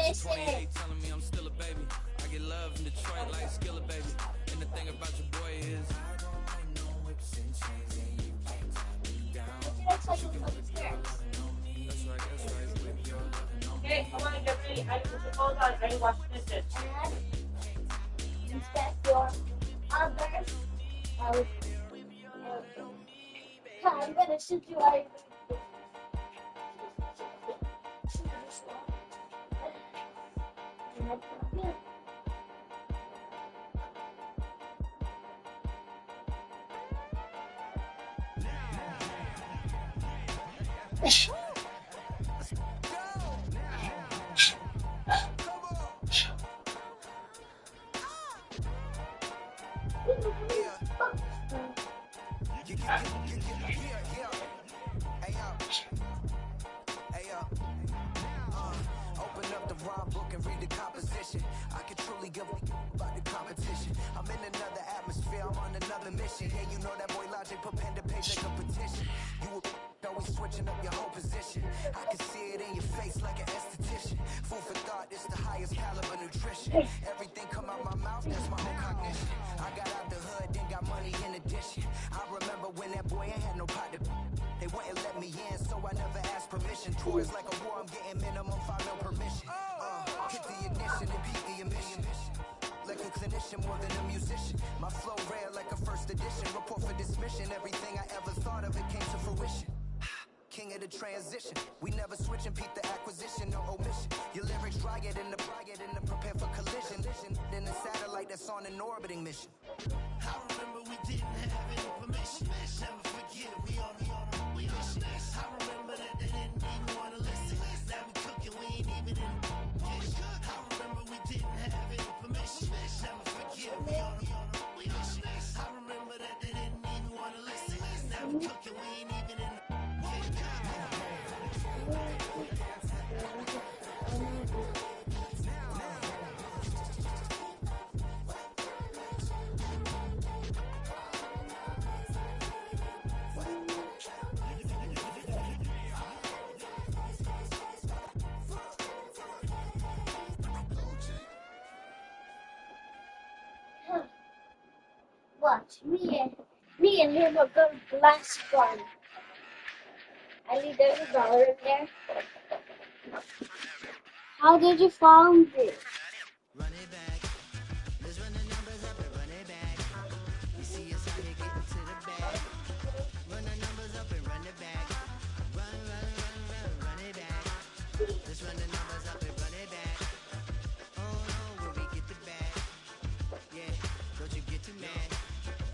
Speaker 11: She's 28, telling me I'm still a baby. I get love in Detroit like Skilla, baby. And the thing about your boy is I don't know whips and chains and you can't tie me down. But you can whip your lovin' on me. That's right, whip your lovin' on me.
Speaker 13: Okay, come on, get ready. I put your clothes on. I wash the dishes.
Speaker 16: And inspect your others. I'm gonna shoot you out.
Speaker 11: Open up the rhyme book and read the composition. I can truly give a about the competition. I'm in another atmosphere, I'm on another mission. Yeah, you know that boy Logic put pen to page like a petition. You always switching up your whole position. I can see it in your face like an esthetician. Food for thought, it's the highest caliber nutrition. Everything come out my mouth, that's my own cognition. I got out the hood, then got money in addition. I remember when that boy ain't had no pot to they wouldn't let me in, so I never asked permission. Tours like a war, I'm getting minimum 5 mil permission. Hit the ignition and beat the emission. Like a clinician more than a musician. My flow rare like a first edition. Report for dismission. Everything I ever thought of, it came to fruition. King of the transition. We never switch and peep the acquisition, no omission. Your lyrics dry it in the prepare for collision. Then the satellite that's on an orbiting mission.
Speaker 6: I remember we didn't have any permission. Never forget it, we on the mission. I remember that they didn't even want to listen. Now we cooking, we ain't even in the kitchen. I remember we didn't have any permission. Never forget it, we on the mission. I remember that they didn't even want to listen. Now we cooking, we
Speaker 16: Watch, me and him are good glass gun. I think there's a dollar in there. How did you find it?
Speaker 11: Run it back. Let's run the numbers up and run it back. You see us out here getting to the bag. Run the numbers up and run it back. Run it back. Let's run the numbers up and run it back. Oh no, where we get the bag. Yeah, don't you get too mad.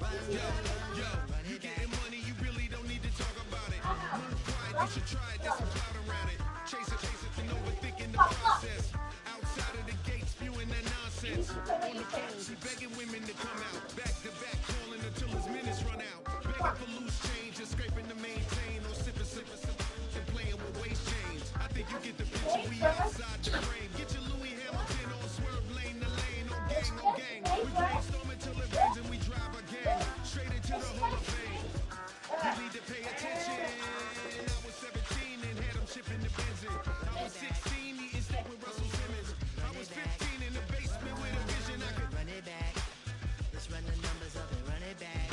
Speaker 11: Run it
Speaker 6: You
Speaker 11: back.
Speaker 6: getting money, you really don't need to talk about it. Move quiet, you should try it, there's some clout around it. Chase it, and overthinking the process. Outside of the gate, spewing that nonsense. On the phone, begging women to come out. Back to back, calling until his minutes run out. Begging for loose change and scraping to maintain. Or sipping, and playing with waist chains. I think you get the picture, we outside the frame. Get your Louis Hamilton on swerve lane to lane. On gang. We brainstorm until it rains and we drive a gang. Straight into the Hall of Fame. You need to pay attention. I was 17 and had them shipping the Benzin. I was 16 eating steak with Russell Simmons. I was 15 in the basement with a vision I could
Speaker 11: Run it back. Let's run the numbers up and run it back.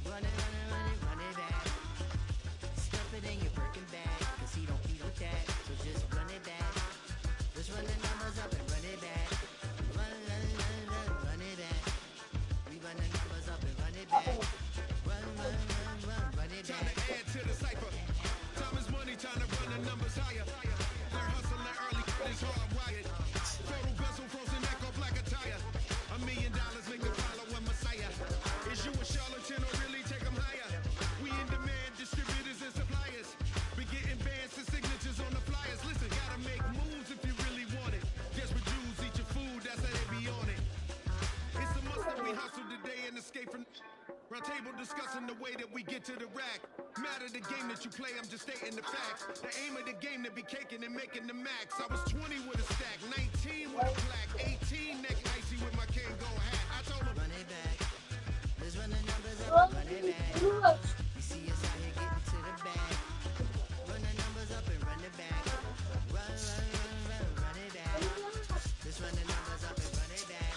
Speaker 11: Run it back. Stuff it in your Birkin bag, cause he don't eat with that. So just run it back. Let's run the numbers up and run it back. Run it back. We run the numbers up and run it back. Run it
Speaker 6: Time
Speaker 11: back.
Speaker 6: to add to the cipher. Time is money, time to run the numbers higher. Learn hustling early, it's hardwired. Total bezel, frozen neck off like a tire. $1 million make a follow a messiah. Is you a charlatan or really take them higher? We in demand, distributors and suppliers. Be getting bands and signatures on the flyers. Listen, gotta make moves if you really want it. Desperate Jews eat your food, that's how they be on it. It's a must that we hustle today and escape from round table discussing the way that we get to the rack. Matter the game that you play, I'm just stating the facts. The aim of the game to be caking and making the max. I was 20 with a stack, 19 with a plaque, 18 neck icy with my Kango hat. I told him,
Speaker 11: Run it back. Let's run the numbers up and run it back. You see us out here getting to the bag. Run the numbers up and run it back. Run it back. Let's run the numbers up and run it back.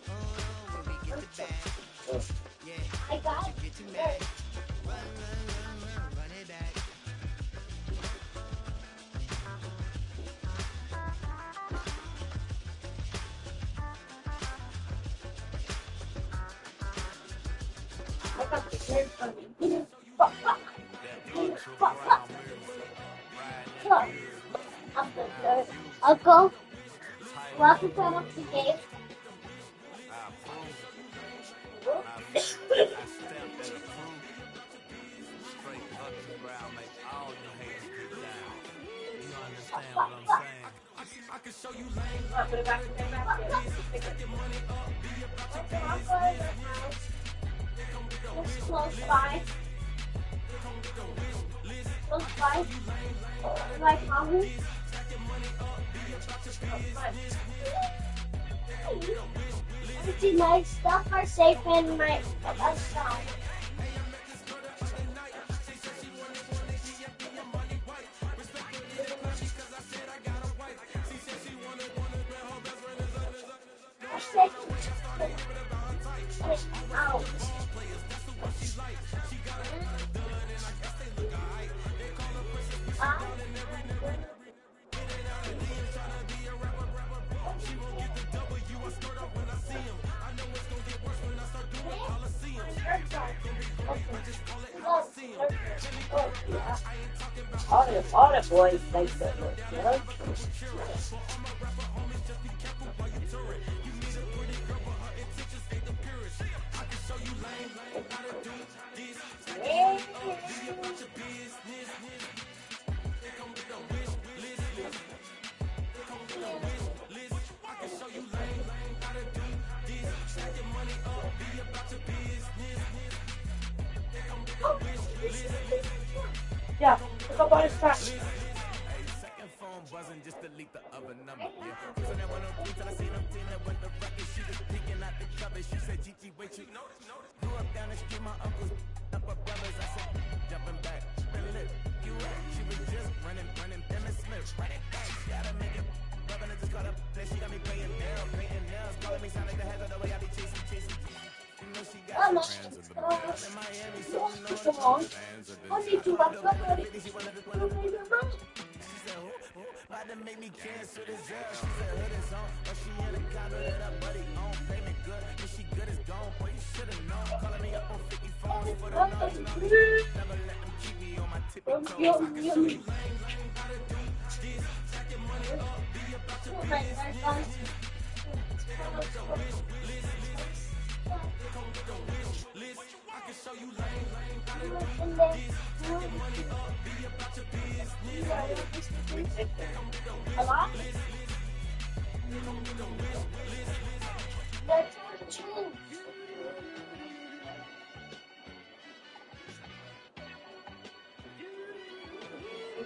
Speaker 11: Oh no, where we get the bag. Yeah, don't you get too mad. Run it back.
Speaker 16: I got the hair funny. Uncle, welcome to the game.
Speaker 6: I can show you lane.
Speaker 16: It's close by. Close by. Like hungry. Everything my stuff are safe in my side. Out.
Speaker 13: All the boys like that, you know? Yeah, look up on his back.
Speaker 11: Second phone buzzing, just delete the other number. Yeah, so that 103 till I see them 10 that went the record. She was peeking out the cupboard. She said, Gigi, wait, you grew up down the street, my uncles up her brothers. I said, jumping back, spin lip, you at? She was just running, them and Smith. Run it back, gotta make it. Rubbing it just caught up. Then she got me playing Daryl, painting nails, calling me sound like the head of the way I be chasing.
Speaker 16: Vamos. Come on. Only two bucks.
Speaker 11: About to make me cancel this girl. She said hood is on, but she in a condo that her buddy own. Payment good, and she good as gone. Boy, you should've known. Calling me up on 50 phones for the noise. Never let them keep me on my tippy toes. I can show you lame how to do this. Stack your money up, be about your business. Come with the wish list. Come with the wish list. I can show you lame how to do this. Stack your money up, be about your business.
Speaker 16: A lot? That's true.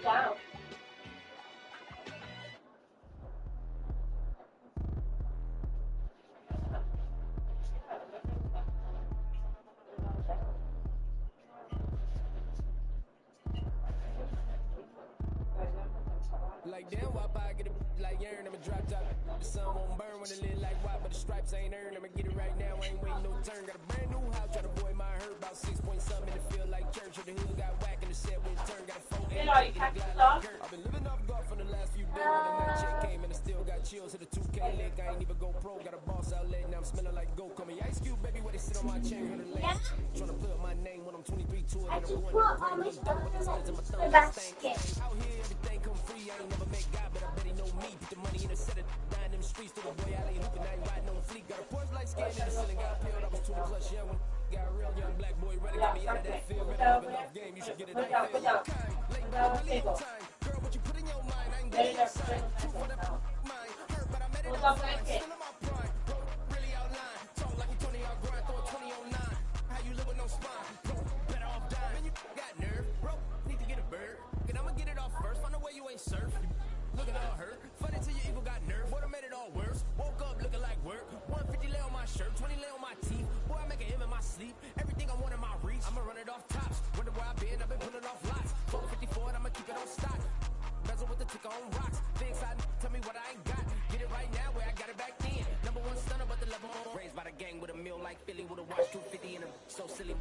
Speaker 16: Down.
Speaker 11: Like damn, why I get it like yarn? I'ma drop top. The sun won't burn when it lit like why, but the stripes ain't earned. I'ma get it right now, I ain't waiting no turn. Got a brand new house, try to avoid my hurt. About 6 point something in the field like church. Or the hood got whack and the set with turn. Got a 4 8 and a glide like dirt. I've been living off golf for the last few days. When the night check came and I still got chills. Hit a 2K lick, I ain't even go pro. Got a boss outlet, now I'm smelling like goat. Call me Ice Cube, baby, where they sit on my chain. Heard the last trying to play up my name when I'm 23 to it.
Speaker 16: I
Speaker 11: And
Speaker 16: just
Speaker 11: I'm
Speaker 16: put
Speaker 11: going
Speaker 16: all my stuff
Speaker 11: with the ties in my
Speaker 16: in the
Speaker 11: thumb.
Speaker 16: basket.
Speaker 11: Out here, everything come free. I ain't never met God, but I bet he know me. Put the money in a set of dying them streets. To the boy out here hooping, I ain't riding on fleek. Got a Porsche like skin in the ceiling. Got peeled. I was 20 plus young when got a real young black boy running. Got me out of that field. Really have enough game. You should get it out of field. Kind, late, really on time. Girl, what you put in your mind? I ain't getting your sign. True for that mind. Hurt, but I made it on fine. Still in my prime. Bro, really outline. Talk like you Tony out grind. Throw a 20 on 9. How you live with no spine? Bro, better off dying. Man, you got nerve. Bro, need to get a bird. And I'ma get it off first. Find a way you ain't surf. Looking all hurt. Funny till your ego got nerve. Boy, I made it all worse. Woke up looking like work. 150 lay on my shirt. 20 lay on my teeth. Boy, I make an M in my sleep. Everything I want in my reach. I'ma run it off tops. Wonder where I've been pulling off lots. 454 and I'ma keep it on stock. Bezel with the ticker on rocks. Things I tell me what I ain't got. Get it right now where I got it back then. Number one stunner, but the level on. Raised by the gang with a meal like Philly with a watch 250 and a so silly.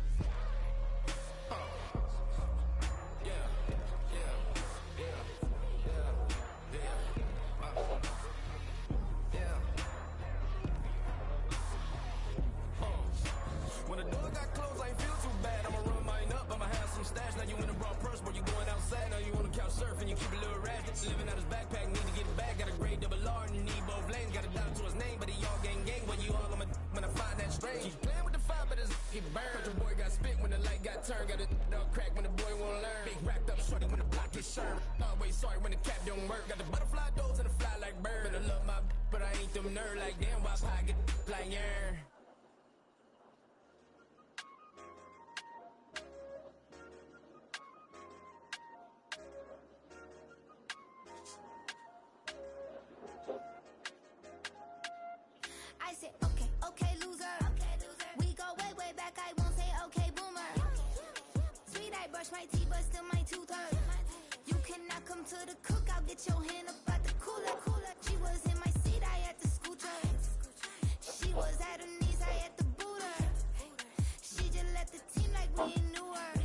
Speaker 11: When the door got closed, I ain't feel too bad. I'ma run mine up, I'ma have some stash. Now you in a broad purse, but you going outside. Now you on the couch surfing, you keep a little rat. Living out his backpack, need to get it back. Got a grade double R and you need both lanes. Got a dot to his name, but he all gang gang. When you all on my when I find that strange. He's playing with the fire, but his get burned. Your boy got spit when the light got turned. Got a dog crack when the boy won't learn. Big wrapped up shorty when the block gets served. Always sorry when the cap don't work. Got the butterfly doors and the fly like bird. And I love my but I ain't them nerd like damn. Why I get like yeah.
Speaker 14: I said, okay, okay, loser. We go way, way back. I won't say okay, boomer. Sweet, I brush my teeth, but still my tooth hurt. You cannot come to the cookout. Get your hand up out the cooler. She was in my seat. I had to scoot her. She was at her knees. I had to boot her. She just left the team like we ain't knew her.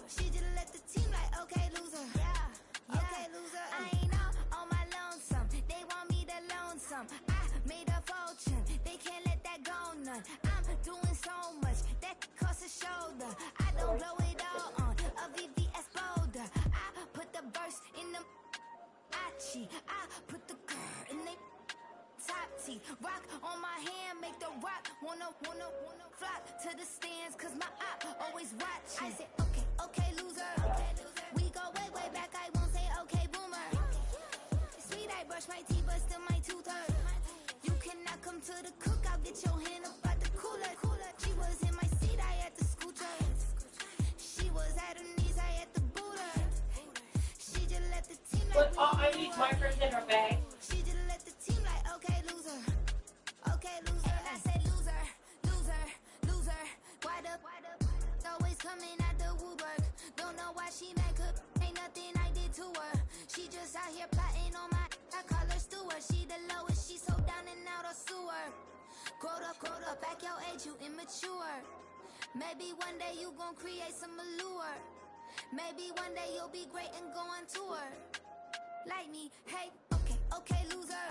Speaker 14: She just left the team like okay, loser. Yeah, okay, loser. I ain't out on my lonesome. They want me to loan some. I made a fortune. They can't let that go none. I'm doing so much that could cost a shoulder. I don't blow it all on a VVS boulder. I put the verse in the Achi. I put the girl in the top T. Rock on my hand, make the rock wanna flock to the stands, cause my op always watching. I said, okay, okay, loser. We go way, way back. I won't say okay, boomer. Sweet, I brush my teeth, but still my tooth hurt. You cannot come to the cookout. Get your hand up out the cooler. She was in my seat. I had to scoot her. She was at her knees. I had to boot her. She just left the team like
Speaker 16: Put all I need markers in her bag.
Speaker 14: she just left the team like okay, loser. Okay, loser. And I say loser, loser, loser. Wide up, always coming out the woodwork. Don't know why she mad, cause ain't nothing I did to her. She just out here plotting on my. I call her Stewart. She the lowest. She so down and out of sewer. Growed up, back your age but you immature. Maybe one day you gon' create some allure. Maybe one day you'll be great and go on tour. Like me, hey, okay, loser.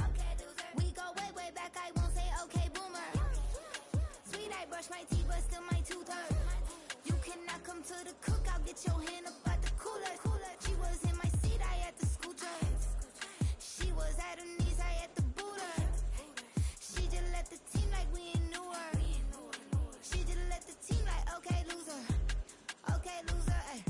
Speaker 14: We go way back, I won't say okay, boomer. Sweet, I brush my teeth, but still my tooth hurt. You cannot come to the cookout, get your hand up at the cooler. She was in my seat, I had the scooter. She was at her knees, I had the booter. She just let the team like we ain't knew her. She just let the team like, okay, loser. Okay, loser, ay.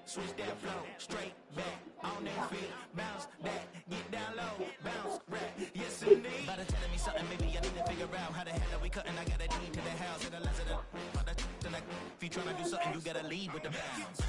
Speaker 11: Switch that flow, straight back, on that feet, bounce that, get down low, bounce, rap, yes indeed. About to telling me something, maybe I need to figure out how the hell are we cutting. I got a deed to the house, and the last of the, if you tryna do something, you gotta lead with the bounce.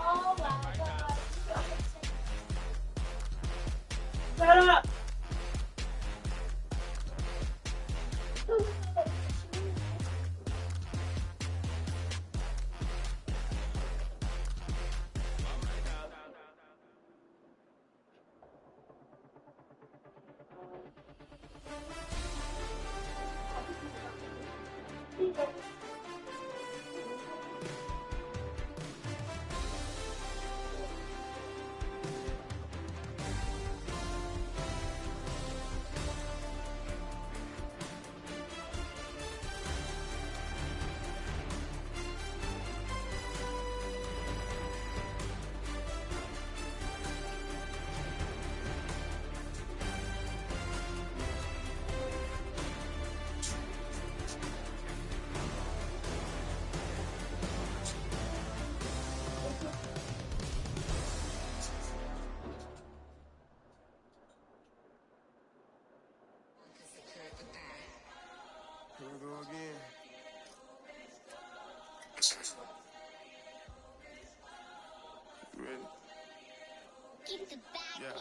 Speaker 16: Oh my God. Shut up.
Speaker 11: Here we go again. You ready?
Speaker 16: Keep the back
Speaker 11: Yeah.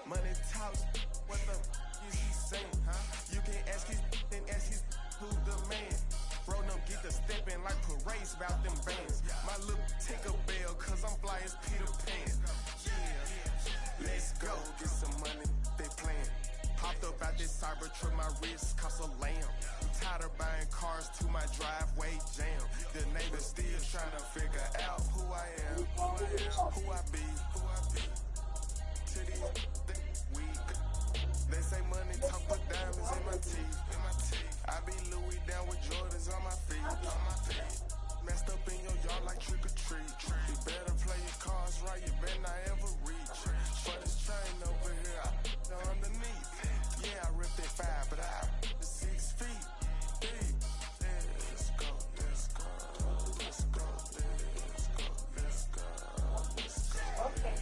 Speaker 11: Money talks, what the is he saying, huh? You can't ask his, then ask his who's the man. Bro, them get the stepping like parades about them bands. My little ticker bell, cause I'm fly as Peter Pan. Yeah, let's go, get some money, they playing. Hopped up out this cyber truck, my wrist cost a lamb.
Speaker 6: tired of buying cars to my driveway jam. The neighbors still trying to figure out who I am, who I be. To these weak. They say money talk, put diamonds in my teeth. I be Louis down with Jordans on my feet. Messed up in your yard like trick or treat. You better play your cards right, you better not ever reach. For this train over here, I underneath. Yeah, I ripped that 5, but I the 6 feet deep. Let's go, let's go, let's go, let's go, let's go, let's go. Okay.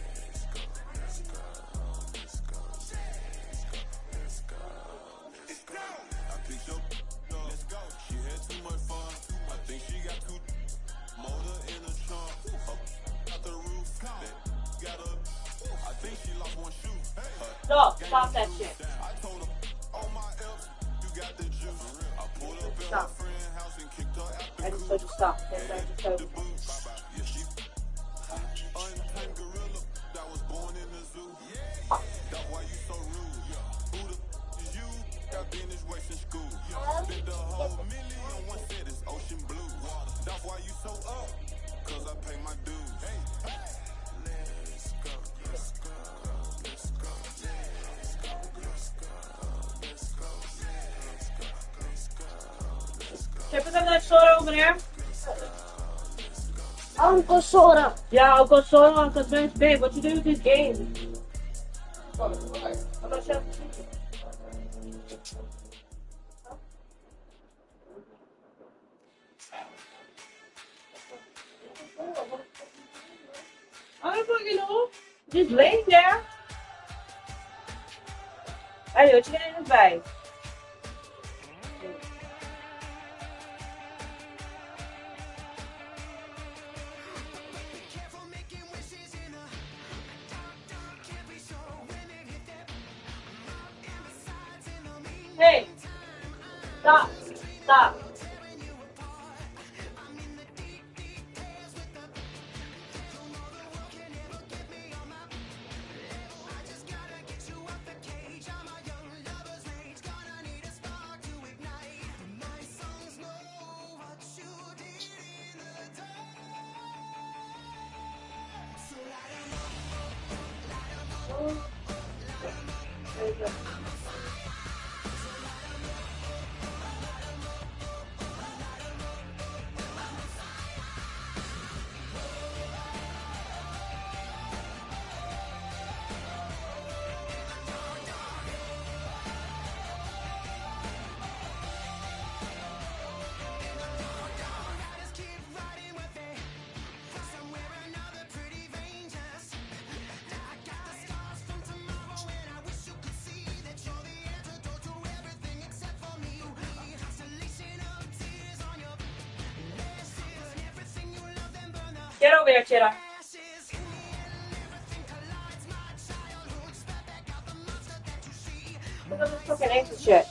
Speaker 6: I picked your up. Let's go. She had too much fun. I think she got too motor in the trunk. Out the roof. Got up. I think she lost one shoe.
Speaker 13: Stop that shit.
Speaker 6: I told her, on my F, you got the juice. I pulled up at her friend's house and kicked her out the
Speaker 13: I just told you stop. Yes, I just told you.
Speaker 6: Yeah, she untamed gorilla that was born in the zoo. That's why you so rude. Who the is you? Got business wasting school. Spent the whole million, one set is ocean blue. That's why you so up, cause I pay my dues. Let's go, let's go, let's go, let's go, let's go, let's go, let's go, let's go.
Speaker 13: Can I put some of that soda over there?
Speaker 16: Uncle Soda.
Speaker 13: Yeah, I'll go soda on because babe, what you do with this game? I'm gonna shut up. I don't fucking know. Just laying there. Hey, what you got in this bag? Hey, stop, stop. Get over here, kiddo. Look at this fucking ancient shit.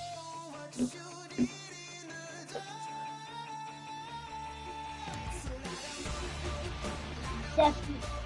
Speaker 16: Definitely.